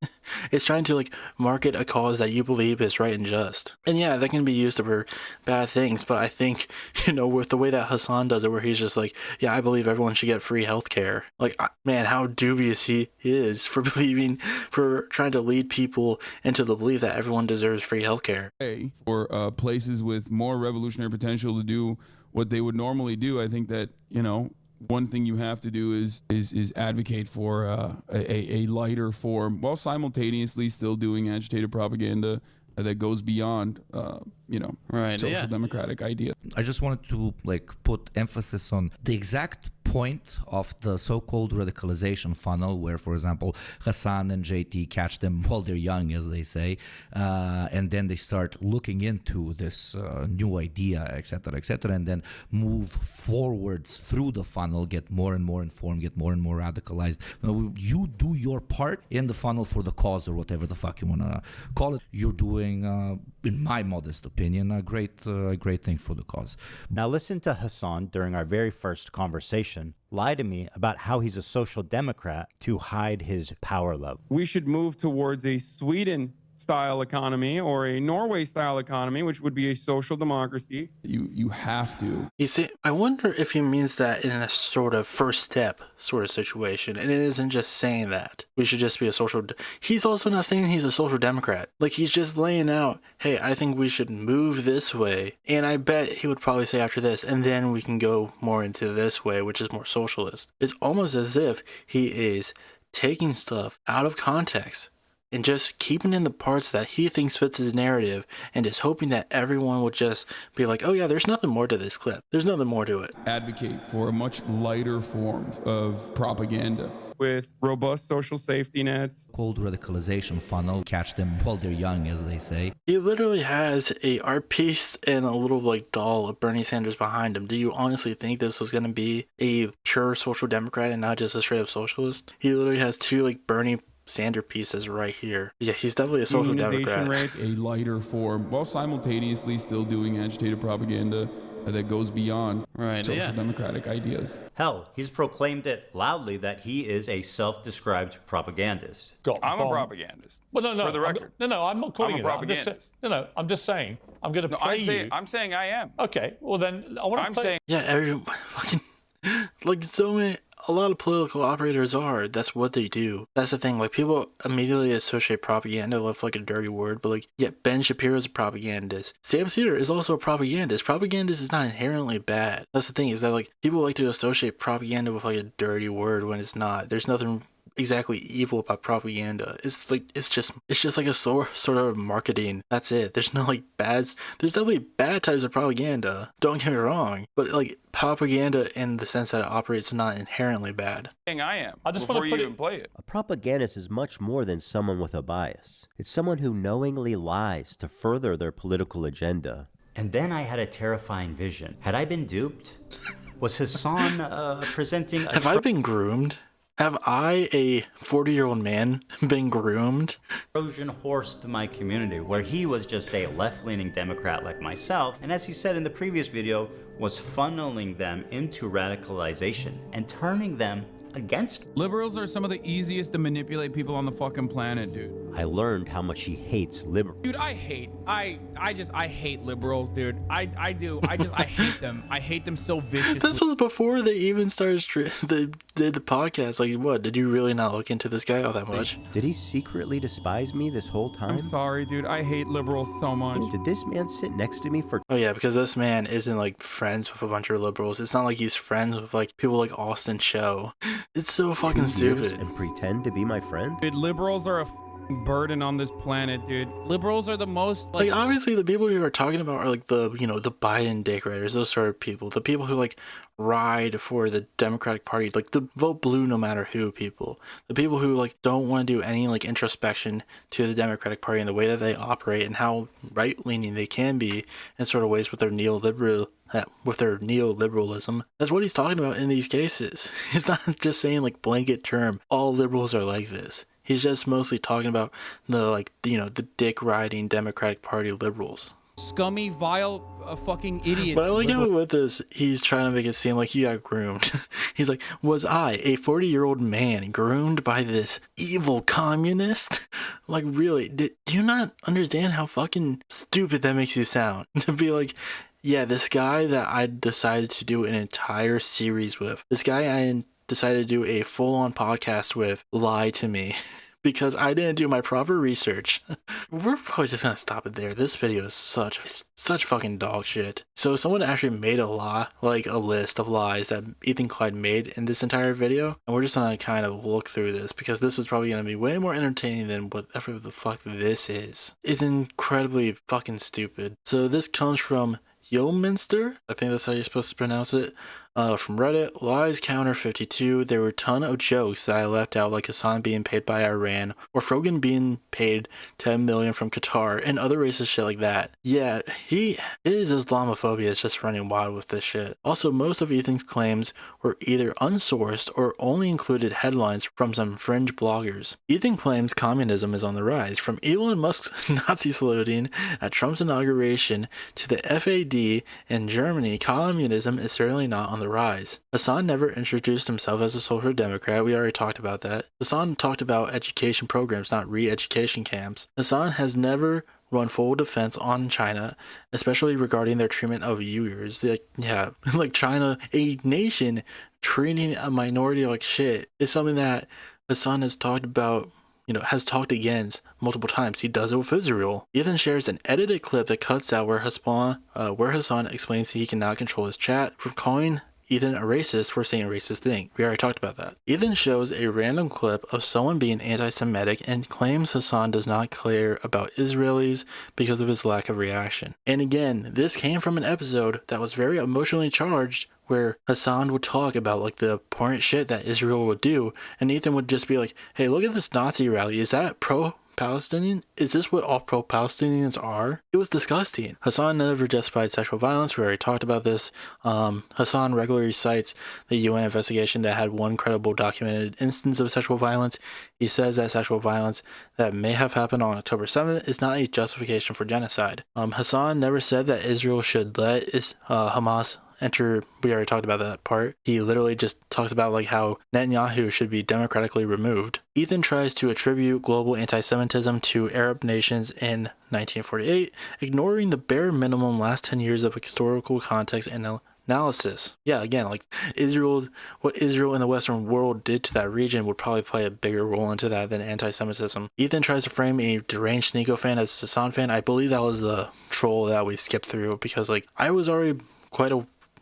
It's trying to market a cause that you believe is right and just. And yeah, that can be used for bad things, but I think, with the way that Hasan does it, where he's just yeah, I believe everyone should get free healthcare. Man, how dubious he is for trying to lead people into the belief that everyone deserves free healthcare. For places with more revolutionary potential to do what they would normally do, I think that, one thing you have to do is advocate for a lighter form, while simultaneously still doing agitated propaganda that goes beyond, social democratic idea. I just wanted to put emphasis on the exact point of the so-called radicalization funnel where, for example, Hasan and JT catch them while they're young, as they say, and then they start looking into this new idea, etc., and then move forwards through the funnel, get more and more informed, get more and more radicalized. You do your part in the funnel for the cause, or whatever the fuck you want to call it. You're doing, in my modest opinion, a great thing for the cause. Now listen to Hasan during our very first conversation lie to me about how he's a social democrat to hide his power level. We should move towards a Sweden-style economy or a Norway-style economy, which would be a social democracy. You have to. You see, I wonder if he means that in a sort of first step sort of situation, and it isn't just saying that we should just be a social. He's also not saying he's a social democrat. Like, he's just laying out, hey, I think we should move this way, and I bet he would probably say after this, and then we can go more into this way, which is more socialist. It's almost as if he is taking stuff out of context and just keeping in the parts that he thinks fits his narrative, and just hoping that everyone would just be like, oh yeah, there's nothing more to this clip. There's nothing more to it. Advocate for a much lighter form of propaganda. With robust social safety nets. Called radicalization funnel, catch them while they're young, as they say. He literally has a art piece and a little like doll of Bernie Sanders behind him. Do you honestly think this was going to be a pure social democrat and not just a straight up socialist? He literally has two like Bernie Sanders pieces right here. Yeah, he's definitely a social democrat. Rate. A lighter form, while simultaneously still doing agitated propaganda that goes beyond social democratic ideas. Hell, he's proclaimed it loudly that he is a self-described propagandist. I'm a propagandist. Well, no. For the record. I'm not calling I'm you a that. propagandist. I'm just saying. I'm going to play you. I'm saying I am. Okay, well then I want to play. Saying. Yeah, everyone fucking like so many. A lot of political operators are. That's what they do. That's the thing. Like, people immediately associate propaganda with like a dirty word, but like, yeah, Ben Shapiro is a propagandist. Sam Cedar is also a propagandist. Propagandist is not inherently bad. That's the thing, is that like people like to associate propaganda with like a dirty word when it's not. There's nothing exactly evil about propaganda. It's like it's just like a sort of marketing. That's it. There's no like there's definitely bad types of propaganda, don't get me wrong, but like propaganda in the sense that it operates is not inherently bad. I am. I just before want to you even play it. A propagandist is much more than someone with a bias. It's someone who knowingly lies to further their political agenda. And then I had a terrifying vision. Had I been duped? Was Hasan presenting a... Have I been groomed? Have I, a 40-year-old man, been groomed? Trojan horse to my community, where he was just a left-leaning Democrat like myself, and as he said in the previous video, was funneling them into radicalization and turning them against. Liberals are some of the easiest to manipulate people on the fucking planet, dude. I learned how much he hates liberals. Dude, I hate liberals, dude. I hate them. I hate them so viciously. This was before they even started they did the podcast. Like, what? Did you really not look into this guy all that much? Did he secretly despise me this whole time? I'm sorry, dude. I hate liberals so much. Did this man sit next to me for... Oh yeah, because this man isn't like friends with a bunch of liberals. It's not like he's friends with like people like Austin Cho. It's so fucking stupid. And pretend to be my friend? Dude, liberals are a burden on this planet, dude. Liberals are the most like obviously the people you are talking about are like the, you know, the Biden dick riders, those sort of people, the people who like ride for the Democratic Party, like the vote blue no matter who people, the people who like don't want to do any like introspection to the Democratic Party and the way that they operate and how right-leaning they can be in sort of ways with their neoliberalism. That's what he's talking about in these cases. He's not just saying like blanket term, all liberals are like this. He's just mostly talking about the like, you know, the dick riding Democratic Party liberals. Scummy, vile, fucking idiots. But I like how with this, he's trying to make it seem like he got groomed. He's like, was I, a 40-year-old man, groomed by this evil communist? Like, really, do you not understand how fucking stupid that makes you sound? To be like, yeah, this guy that I decided to do an entire series with, this guy I decided to do a full-on podcast with, lied to me. Because I didn't do my proper research. We're probably just gonna stop it there. This video is such fucking dog shit. So someone actually made a list of lies that Ethan Klein made in this entire video, and we're just gonna kind of look through this because this is probably gonna be way more entertaining than whatever the fuck this is. It's incredibly fucking stupid. So this comes from Yominster, I think that's how you're supposed to pronounce it. From Reddit, lies counter 52. There were a ton of jokes that I left out, like Hasan being paid by Iran or Frogan being paid 10 million from Qatar and other racist shit like that. Yeah, his Islamophobia is just running wild with this shit. Also, most of Ethan's claims were either unsourced or only included headlines from some fringe bloggers. Ethan claims communism is on the rise, from Elon Musk's Nazi saluting at Trump's inauguration to the FAD in Germany. Communism is certainly not on the rise. Hasan never introduced himself as a social democrat. We already talked about that. Hasan talked about education programs, not re-education camps. Hasan has never run full defense on China, especially regarding their treatment of Uyghurs. Like China, a nation treating a minority like shit, is something that Hasan has talked about, has talked against multiple times. He does it with Israel. Ethan shares an edited clip that cuts out where Hasan explains he cannot control his chat from calling Ethan a racist for saying a racist thing. We already talked about that. Ethan shows a random clip of someone being anti-Semitic and claims Hasan does not care about Israelis because of his lack of reaction. And again, this came from an episode that was very emotionally charged, where Hasan would talk about like the abhorrent shit that Israel would do, and Ethan would just be like, hey, look at this Nazi rally. Is that pro-Palestinian? Is this what all pro-Palestinians are? It was disgusting. Hasan never justified sexual violence. We already talked about this. Hasan regularly cites the UN investigation that had one credible documented instance of sexual violence. He says that sexual violence that may have happened on October 7th is not a justification for genocide. Hasan never said that Israel should let Hamas enter. We already talked about that part. He literally just talks about like how Netanyahu should be democratically removed. Ethan tries to attribute global anti-Semitism to Arab nations in 1948, ignoring the bare minimum last 10 years of historical context and analysis. Yeah, again, like what Israel and the Western world did to that region would probably play a bigger role into that than anti-Semitism. Ethan tries to frame a deranged Sneeko fan as a Hasan fan. I believe that was the troll that we skipped through, because like I was already quite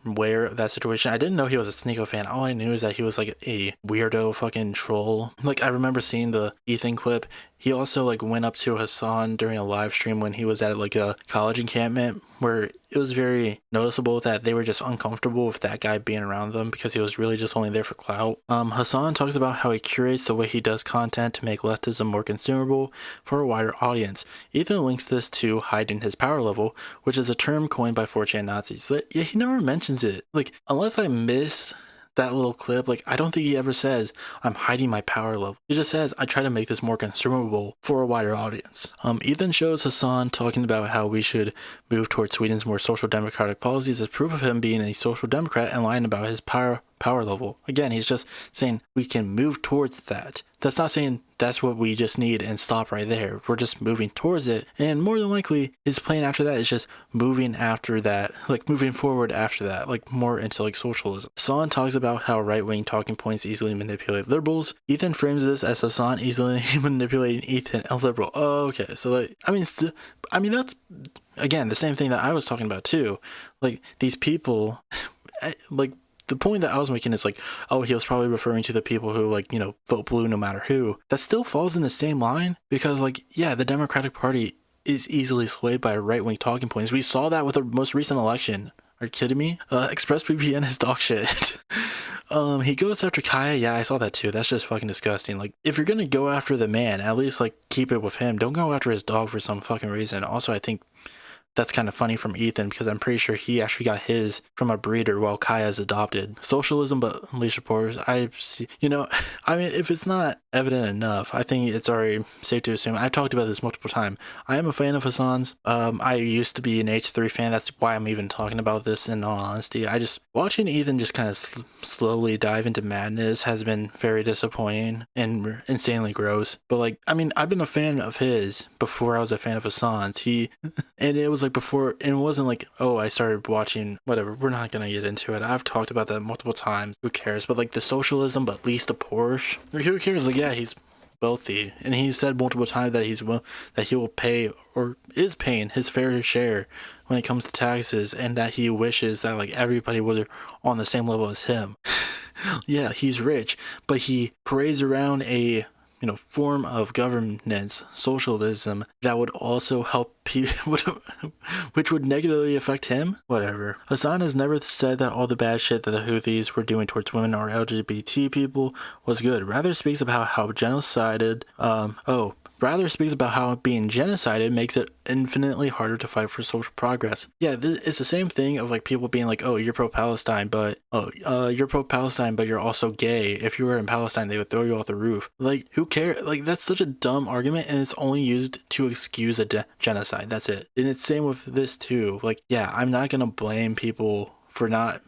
aware of that situation. I didn't know he was a Sneeko fan. All I knew is that he was like a weirdo fucking troll. Like I remember seeing the Ethan clip. He also like went up to Hasan during a live stream when he was at like a college encampment, where it was very noticeable that they were just uncomfortable with that guy being around them because he was really just only there for clout. Hasan talks about how he curates the way he does content to make leftism more consumable for a wider audience. Ethan links this to hiding his power level, which is a term coined by 4chan Nazis. Yeah, he never mentions it. Like, unless I miss that little clip, like I don't think he ever says I'm hiding my power level. He just says I try to make this more consumable for a wider audience. Ethan shows Hasan talking about how we should move towards Sweden's more social democratic policies as proof of him being a social democrat and lying about his power level. Again, he's just saying we can move towards that. That's not saying that's what we just need and stop right there. We're just moving towards it, and more than likely his plan after that is just moving after that, like moving forward after that, like more into like socialism. Hasan talks about how right-wing talking points easily manipulate liberals. Ethan frames this as Hasan easily manipulating Ethan, a liberal. Oh, okay, so like I mean that's again the same thing that I was talking about too. Like these people, like the point that I was making is like, oh, he was probably referring to the people who like, vote blue no matter who. That still falls in the same line, because like, yeah, the Democratic Party is easily swayed by right-wing talking points. We saw that with the most recent election. Are you kidding me? ExpressVPN is dog shit. He goes after Kaya. Yeah, I saw that too. That's just fucking disgusting. Like, if you're gonna go after the man, at least like keep it with him. Don't go after his dog for some fucking reason. Also, I think that's kind of funny from Ethan, because I'm pretty sure he actually got his from a breeder while Kaya's adopted. Socialism, but unleash supporters. I see, I mean, if it's not evident enough, I think it's already safe to assume. I've talked about this multiple times. I am a fan of Hasan's. I used to be an H3 fan. That's why I'm even talking about this, in all honesty. Watching Ethan just kind of slowly dive into madness has been very disappointing and insanely gross. But like, I mean, I've been a fan of his before I was a fan of Hasan's. And it was like before, and it wasn't like, oh, I started watching whatever. We're not gonna get into it. I've talked about that multiple times. Who cares? But like the socialism, but least a Porsche. Like, who cares? Like, yeah, he's wealthy, and he said multiple times that he will pay or is paying his fair share when it comes to taxes, and that he wishes that like everybody was on the same level as him. Yeah, he's rich, but he parades around a form of governance, socialism, that would also help people, which would negatively affect him? Whatever. Hasan has never said that all the bad shit that the Houthis were doing towards women or LGBT people was good. Rather speaks about how speaks about how being genocided makes it infinitely harder to fight for social progress. Yeah, it's the same thing of like people being like, oh, you're pro-Palestine, but you're also gay. If you were in Palestine, they would throw you off the roof. Like, who cares? Like, that's such a dumb argument, and it's only used to excuse a genocide. That's it. And it's same with this too. Like, yeah, I'm not gonna blame people for not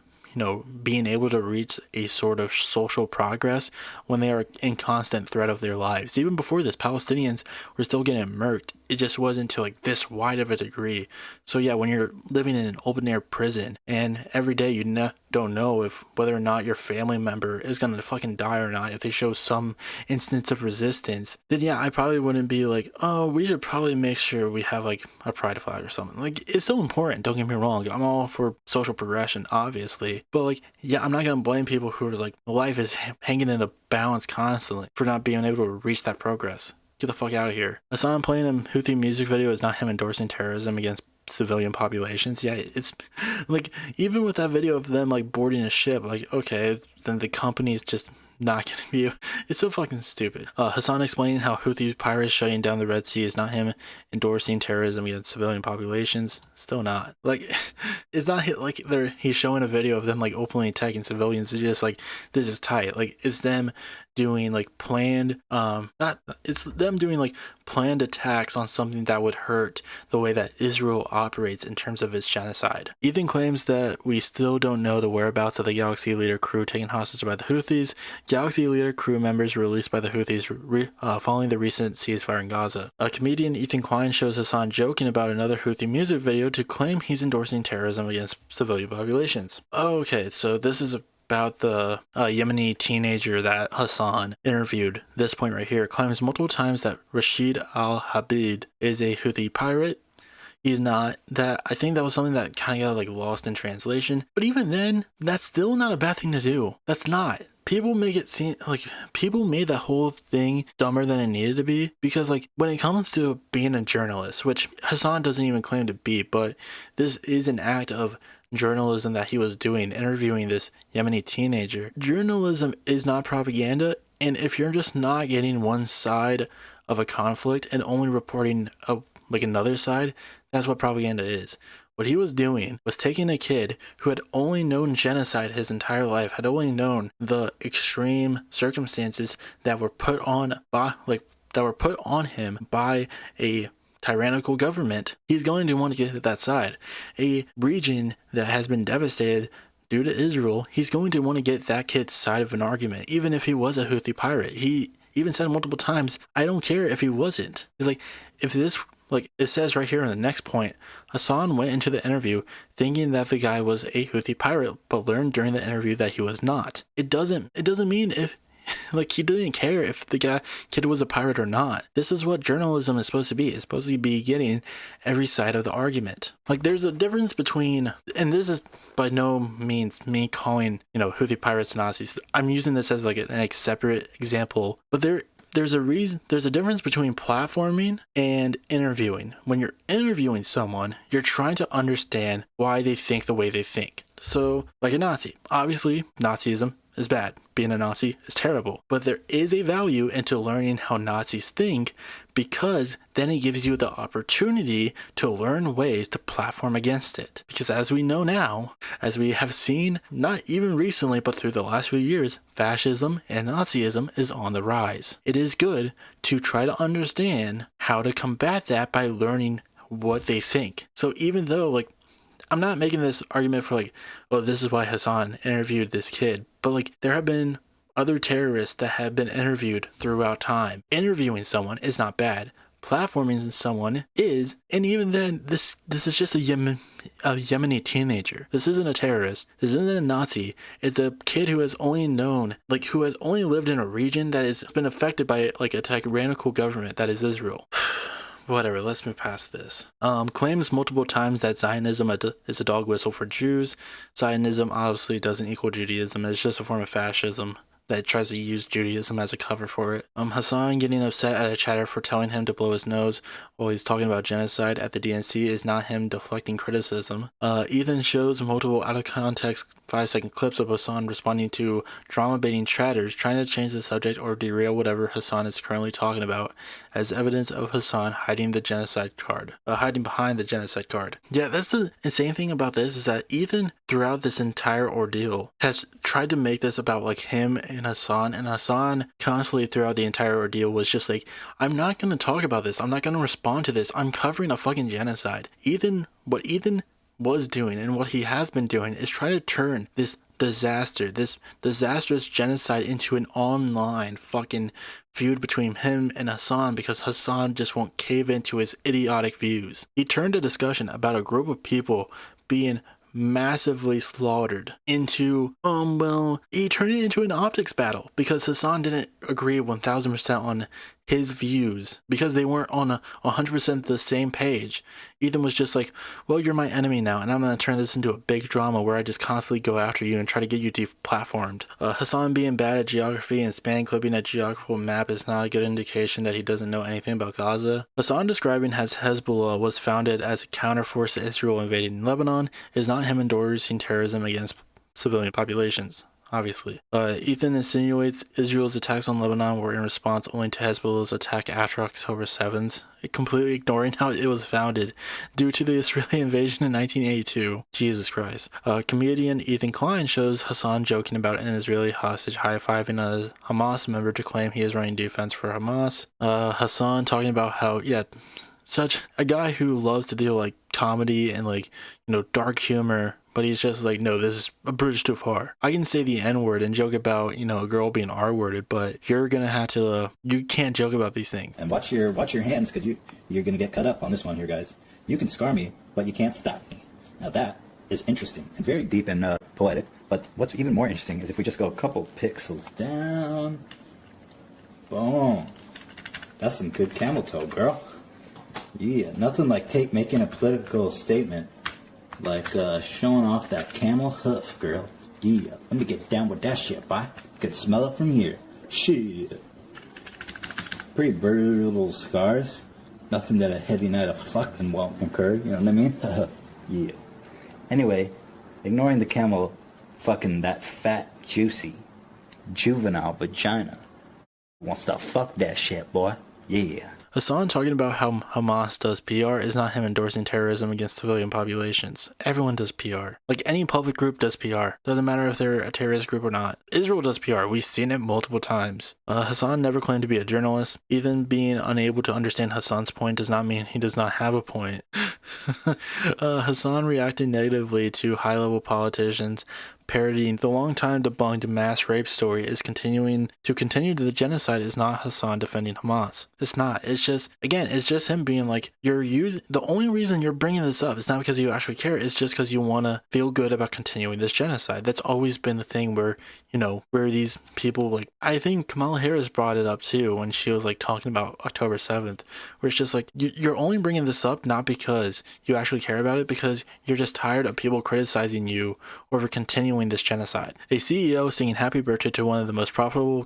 being able to reach a sort of social progress when they are in constant threat of their lives. Even before this, Palestinians were still getting murked. It just wasn't to like this wide of a degree. So yeah, when you're living in an open air prison and every day you don't know if whether or not your family member is gonna fucking die or not, if they show some instance of resistance, then yeah, I probably wouldn't be like, oh, we should probably make sure we have like a pride flag or something. Like, it's still important, don't get me wrong. I'm all for social progression, obviously, but like, yeah, I'm not gonna blame people who are like, life is hanging in the balance constantly for not being able to reach that progress. Get the fuck out of here. Hasan playing a Houthi music video is not him endorsing terrorism against civilian populations. Yeah, it's like, even with that video of them like boarding a ship, like, okay, then the company's just not gonna be. It's so fucking stupid. Hasan explaining how Houthi pirates shutting down the Red Sea is not him endorsing terrorism against civilian populations. Still not. Like, it's not like he's showing a video of them like openly attacking civilians. It's just like, this is tight. Like, it's them doing like planned planned attacks on something that would hurt the way that Israel operates in terms of its genocide. Ethan claims that we still don't know the whereabouts of the Galaxy Leader crew taken hostage by the Houthis. Galaxy Leader crew members were released by the Houthis following the recent ceasefire in Gaza. A comedian, Ethan Klein, shows Hasan joking about another Houthi music video to claim he's endorsing terrorism against civilian populations. Okay, so this is about the Yemeni teenager that Hasan interviewed. This point right here claims multiple times that Rashid al-Habib is a Houthi pirate. He's not. That, I think that was something that kind of got like lost in translation. But even then, that's still not a bad thing to do. That's not. People make it seem like people made that whole thing dumber than it needed to be, because like when it comes to being a journalist, which Hasan doesn't even claim to be, but this is an act of journalism that he was doing, interviewing this Yemeni teenager. Journalism is not propaganda, and if you're just not getting one side of a conflict and only reporting like another side, that's what propaganda is. What he was doing was taking a kid who had only known genocide his entire life, had only known the extreme circumstances that were put on him by a tyrannical government. He's going to want to get to that side. A region that has been devastated due to Israel, he's going to want to get that kid's side of an argument, even if he was a Houthi pirate. He even said multiple times, I don't care if he wasn't. He's like, if this, like it says right here in the next point, Hasan went into the interview thinking that the guy was a Houthi pirate, but learned during the interview that he was not. It doesn't mean if like he didn't care if the kid was a pirate or not. This is what journalism is supposed to be. It's supposed to be getting every side of the argument. Like, there's a difference between, and this is by no means me calling, Houthi pirates Nazis. I'm using this as like an separate example, but there's a difference between platforming and interviewing. When you're interviewing someone, you're trying to understand why they think the way they think. So, like a Nazi, obviously Nazism is bad. Being a Nazi is terrible. But there is a value into learning how Nazis think, because then it gives you the opportunity to learn ways to platform against it. Because as we know now, as we have seen, not even recently, but through the last few years, fascism and Nazism is on the rise. It is good to try to understand how to combat that by learning what they think. So even though, like, I'm not making this argument for like, oh, this is why Hasan interviewed this kid, but like, there have been other terrorists that have been interviewed throughout time. Interviewing someone is not bad. Platforming someone is, and even then, this is just a Yemeni teenager. This isn't a terrorist. This isn't a Nazi. It's a kid who has only lived in a region that has been affected by like a tyrannical government that is Israel. Whatever, let's move past this. Claims multiple times that Zionism is a dog whistle for Jews. Zionism obviously doesn't equal Judaism. It's just a form of fascism that tries to use Judaism as a cover for it. Hasan getting upset at a chatter for telling him to blow his nose while he's talking about genocide at the DNC is not him deflecting criticism. Ethan shows multiple out of context 5-second clips of Hasan responding to drama baiting chatters trying to change the subject or derail whatever Hasan is currently talking about as evidence of Hasan hiding behind the genocide card. Yeah, that's the insane thing about this, is that Ethan throughout this entire ordeal has tried to make this about like him and Hasan constantly throughout the entire ordeal was just like, I'm not going to talk about this, I'm not going to respond to this, I'm covering a fucking genocide. What Ethan was doing and what he has been doing is trying to turn this disastrous genocide into an online fucking feud between him and Hasan because Hasan just won't cave into his idiotic views. He turned a discussion about a group of people being massively slaughtered into, he turned it into an optics battle because Hasan didn't agree 1000% on his views because they weren't on 100% the same page. Ethan was just like, well, you're my enemy now, and I'm going to turn this into a big drama where I just constantly go after you and try to get you deplatformed. Hasan being bad at geography and span clipping a geographical map is not a good indication that he doesn't know anything about Gaza. Hasan describing as Hezbollah was founded as a counterforce to Israel invading Lebanon is not him endorsing terrorism against civilian populations. Obviously. Ethan insinuates Israel's attacks on Lebanon were in response only to Hezbollah's attack after October 7th, completely ignoring how it was founded due to the Israeli invasion in 1982. Jesus Christ. Comedian Ethan Klein shows Hasan joking about an Israeli hostage high-fiving a Hamas member to claim he is running defense for Hamas. Hasan talking about how, such a guy who loves to do like comedy and like, dark humor, but he's just like, no, this is a bridge too far. I can say the N-word and joke about, a girl being R-worded, but you're gonna have to, you can't joke about these things. And watch your hands, because you're gonna get cut up on this one here, guys. You can scar me, but you can't stop me. Now that is interesting and very deep and poetic, but what's even more interesting is if we just go a couple pixels down. Boom. That's some good camel toe, girl. Yeah, nothing like making a political statement like showing off that camel hoof, girl. Yeah, let me get down with that shit, boy. Could smell it from here. Shit. Pretty brutal scars. Nothing that a heavy night of fucking won't incur, you know what I mean? Yeah. Anyway, ignoring the camel fucking that fat, juicy, juvenile vagina. Wants to fuck that shit, boy. Yeah. Hasan talking about how Hamas does PR is not him endorsing terrorism against civilian populations. Everyone does PR. Like any public group does PR. Doesn't matter if they're a terrorist group or not. Israel does PR. We've seen it multiple times. Hasan never claimed to be a journalist. Even being unable to understand Hasan's point does not mean he does not have a point. Hasan reacting negatively to high-level politicians parodying the long-time debunked mass rape story is continue the genocide is not Hasan defending Hamas. It's not. It's just, again, it's just him being like, the only reason you're bringing this up is not because you actually care, it's just because you want to feel good about continuing this genocide. That's always been the thing where, where these people, like, I think Kamala Harris brought it up too when she was like talking about October 7th, where it's just like, you're only bringing this up not because you actually care about it, because you're just tired of people criticizing you over continuing this genocide. A CEO singing happy birthday to one of the most profitable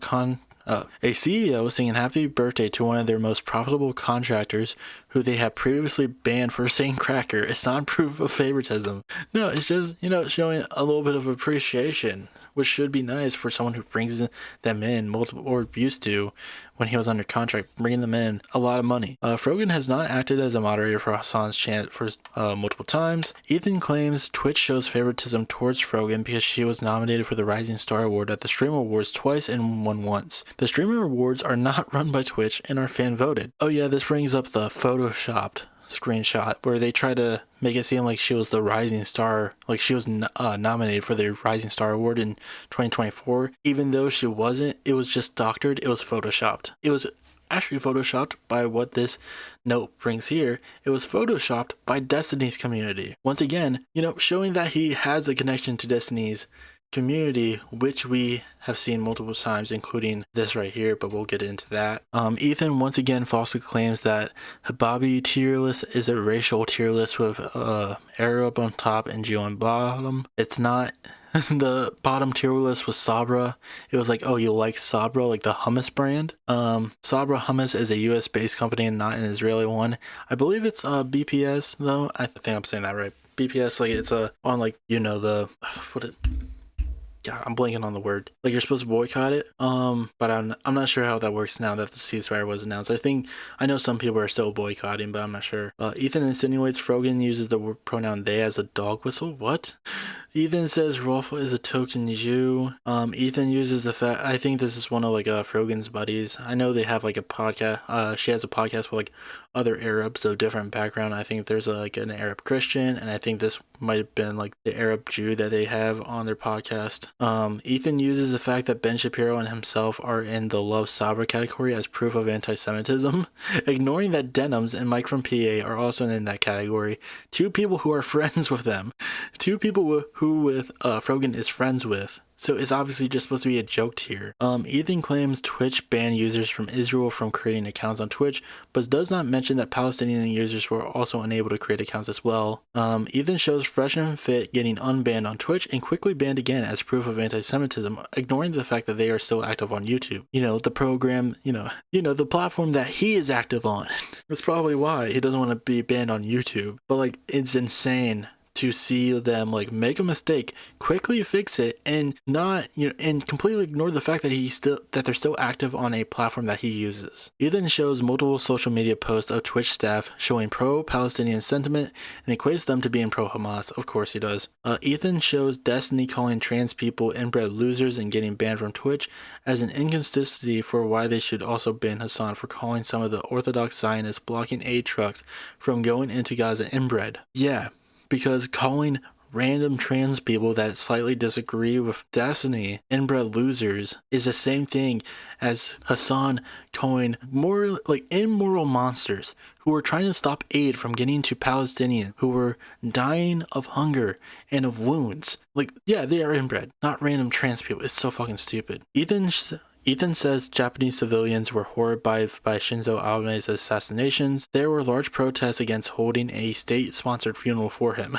their most profitable contractors who they have previously banned for saying cracker is not proof of favoritism. No, it's just, showing a little bit of appreciation, which should be nice for someone who brings them in multiple, or used to when he was under contract, bringing them in a lot of money. Frogan has not acted as a moderator for Hasan's chant for multiple times. Ethan claims Twitch shows favoritism towards Frogan because she was nominated for the Rising Star Award at the Streamer Awards twice and won once. The Streamer Awards are not run by Twitch and are fan voted. Oh yeah, this brings up the photoshopped screenshot where they try to make it seem like she was the Rising Star, like she was nominated for the Rising Star Award in 2024, even though she wasn't. It was just doctored. It was photoshopped. It was actually photoshopped by what this note brings here. It was photoshopped by Destiny's community. Once again, showing that he has a connection to Destiny's community, which we have seen multiple times, including this right here, but we'll get into that. Ethan once again falsely claims that Habibi tier list is a racial tier list with Arab on top and Jew on bottom. It's not. The bottom tier list was Sabra. It was like, oh, you like Sabra, like the hummus brand. Sabra Hummus is a US based company and not an Israeli one. I believe it's BPS though. I think I'm saying that right. BPS, like it's on like, you know, the what is, God, I'm blanking on the word. Like you're supposed to boycott it. But I'm not sure how that works now that the ceasefire was announced. I know some people are still boycotting, but I'm not sure. Ethan insinuates Frogan uses the pronoun they as a dog whistle. What? Ethan says Rolf is a token Jew. Ethan uses the fact, I think this is one of like Frogan's buddies. I know they have like a podcast. She has a podcast with like other Arabs of different background. I think there's like an Arab Christian, and I think this might have been like the Arab Jew that they have on their podcast. Ethan uses the fact that Ben Shapiro and himself are in the Love Sabra category as proof of anti-Semitism, ignoring that Denims and Mike from PA are also in that category. Two people who are friends with them. Two people who Frogan is friends with. So it's obviously just supposed to be a joke here. Ethan claims Twitch banned users from Israel from creating accounts on Twitch, but does not mention that Palestinian users were also unable to create accounts as well. Ethan shows Fresh and Fit getting unbanned on Twitch and quickly banned again as proof of anti-Semitism, ignoring the fact that they are still active on YouTube. You know, the program, you know, the platform that he is active on. That's probably why he doesn't want to be banned on YouTube. But like, it's insane to see them like make a mistake, quickly fix it, and not, you know, and completely ignore the fact that they're still active on a platform that he uses. Ethan shows multiple social media posts of Twitch staff showing pro-Palestinian sentiment and equates them to being pro-Hamas. Of course he does. Ethan shows Destiny calling trans people inbred losers and getting banned from Twitch as an inconsistency for why they should also ban Hasan for calling some of the Orthodox Zionists blocking aid trucks from going into Gaza inbred. Yeah. Because calling random trans people that slightly disagree with Destiny inbred losers is the same thing as Hasan calling more like immoral monsters who were trying to stop aid from getting to Palestinians who were dying of hunger and of wounds. Like, yeah, they are inbred, not random trans people. It's so fucking stupid. Ethan says Japanese civilians were horrified by Shinzo Abe's assassinations. There were large protests against holding a state-sponsored funeral for him.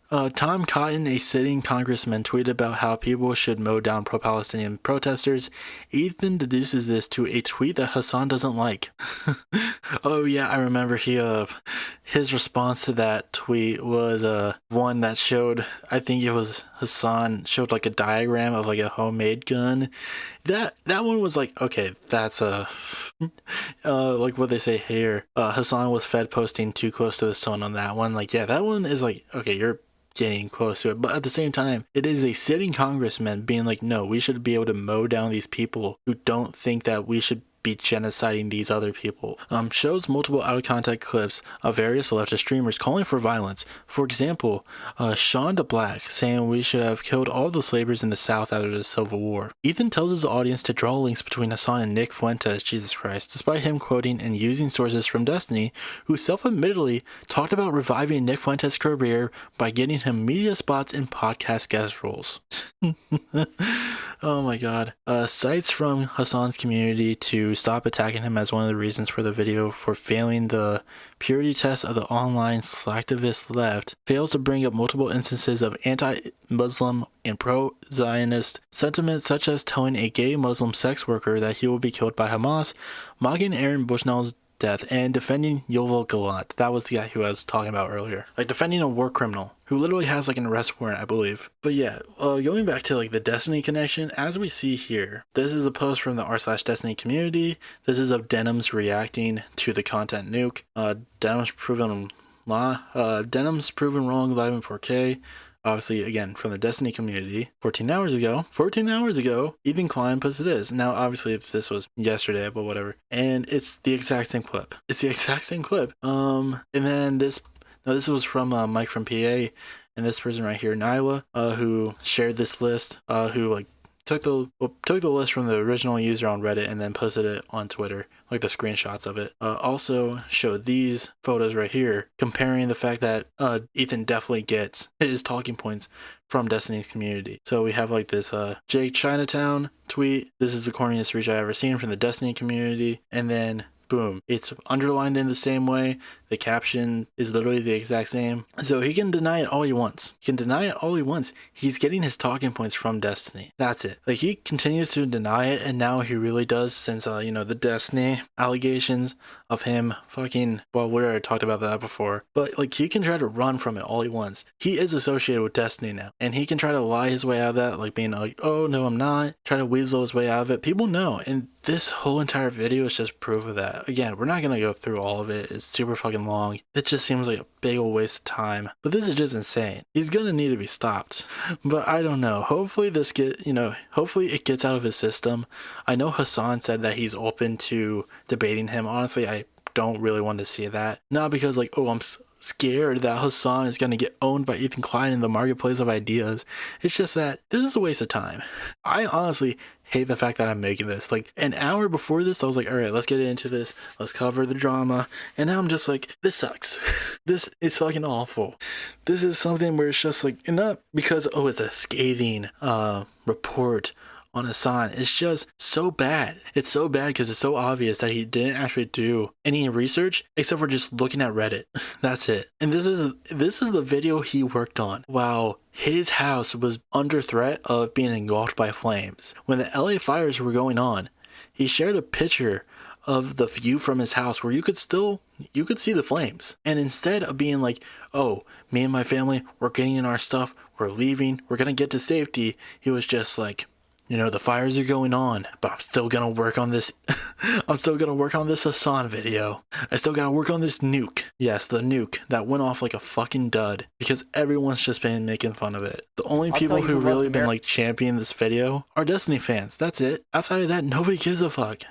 Tom Cotton, a sitting congressman, tweeted about how people should mow down pro-Palestinian protesters. Ethan deduces this to a tweet that Hasan doesn't like. Oh yeah, I remember his response to that tweet was one that showed, I think it was Hasan showed like a diagram of like a homemade gun. That one was like, okay, that's like what they say here. Hasan was fed posting too close to the sun on that one. Like, yeah, that one is like, okay, you're getting close to it, but at the same time, it is a sitting congressman being like, no, we should be able to mow down these people who don't think that we should be genociding these other people. Shows multiple out of context clips of various leftist streamers calling for violence. For example, Sean DeBlack saying we should have killed all the slavers in the South after the Civil War. Ethan tells his audience to draw links between Hasan and Nick Fuentes, Jesus Christ, despite him quoting and using sources from Destiny, who self-admittedly talked about reviving Nick Fuentes' career by getting him media spots and podcast guest roles. Oh my god. Cites from Hasan's community to stop attacking him as one of the reasons for the video for failing the purity test of the online slacktivist left, fails to bring up multiple instances of anti-Muslim and pro-Zionist sentiment, such as telling a gay Muslim sex worker that he will be killed by Hamas, mocking Aaron Bushnell's death, and defending Yovel Galant. That was the guy who I was talking about earlier. Like, defending a war criminal who literally has like an arrest warrant, I believe. But yeah, going back to like the Destiny connection, as we see here, this is a post from the r/Destiny community. This is of Denims reacting to the content nuke. Denims proven wrong live in 4K. Obviously, again, from the Destiny community. 14 hours ago, Ethan Klein posted this. Now, obviously, this was yesterday, but whatever. And it's the exact same clip. And then this was from Mike from PA, and this person right here, Nyla, who shared this list, who like took the list from the original user on Reddit and then posted it on Twitter, like the screenshots of it. Also showed these photos right here, comparing the fact that Ethan definitely gets his talking points from Destiny's community. So we have like this Jake Chinatown tweet. This is the corniest reach I've ever seen from the Destiny community. And then boom, it's underlined in the same way. The caption is literally the exact same. So he can deny it all he wants. He can deny it all he wants. He's getting his talking points from Destiny. That's it. Like, he continues to deny it, and now he really does, since, the Destiny allegations of him fucking, well, we already talked about that before. But, like, he can try to run from it all he wants. He is associated with Destiny now, and he can try to lie his way out of that, like being like, oh, no, I'm not. Try to weasel his way out of it. People know, and this whole entire video is just proof of that. Again, we're not going to go through all of it. It's super fucking long. It just seems like a big old waste of time. But this is just insane. He's going to need to be stopped. But I don't know. Hopefully hopefully it gets out of his system. I know Hasan said that he's open to debating him. Honestly, I don't really want to see that. Not because like, oh, I'm scared that Hasan is going to get owned by Ethan Klein in the marketplace of ideas. It's just that this is a waste of time. I honestly hate the fact that I'm making this. Like, an hour before this, I was like, all right, let's get into this. Let's cover the drama. And now I'm just like, this sucks. This is fucking awful. This is something where it's just like, and not because, oh, it's a scathing report on Hasan. It's just so bad. It's so bad because it's so obvious that he didn't actually do any research except for just looking at Reddit. That's it. And this is the video he worked on while his house was under threat of being engulfed by flames. When the LA fires were going on, he shared a picture of the view from his house where you could see the flames. And instead of being like, oh, me and my family, we're getting in our stuff, we're leaving, we're gonna get to safety, he was just like, the fires are going on, but I'm still gonna work on this. I'm still gonna work on this Hasan video. I still gotta work on this nuke. Yes, the nuke that went off like a fucking dud because everyone's just been making fun of it. The only people who really been like championing this video are Destiny fans. That's it. Outside of that, nobody gives a fuck.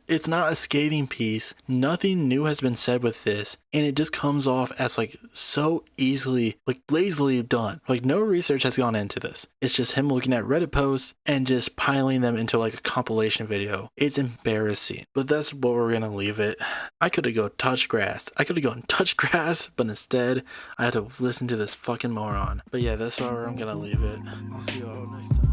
It's not a scathing piece. Nothing new has been said with this, and it just comes off as like so easily, like lazily done. Like, no research has gone into this. It's just him looking at Reddit posts and just piling them into like a compilation video. It's embarrassing, but that's what we're gonna leave it. I could have gone touch grass, but instead I had to listen to this fucking moron. But yeah, that's where I'm gonna leave it. See you all next time.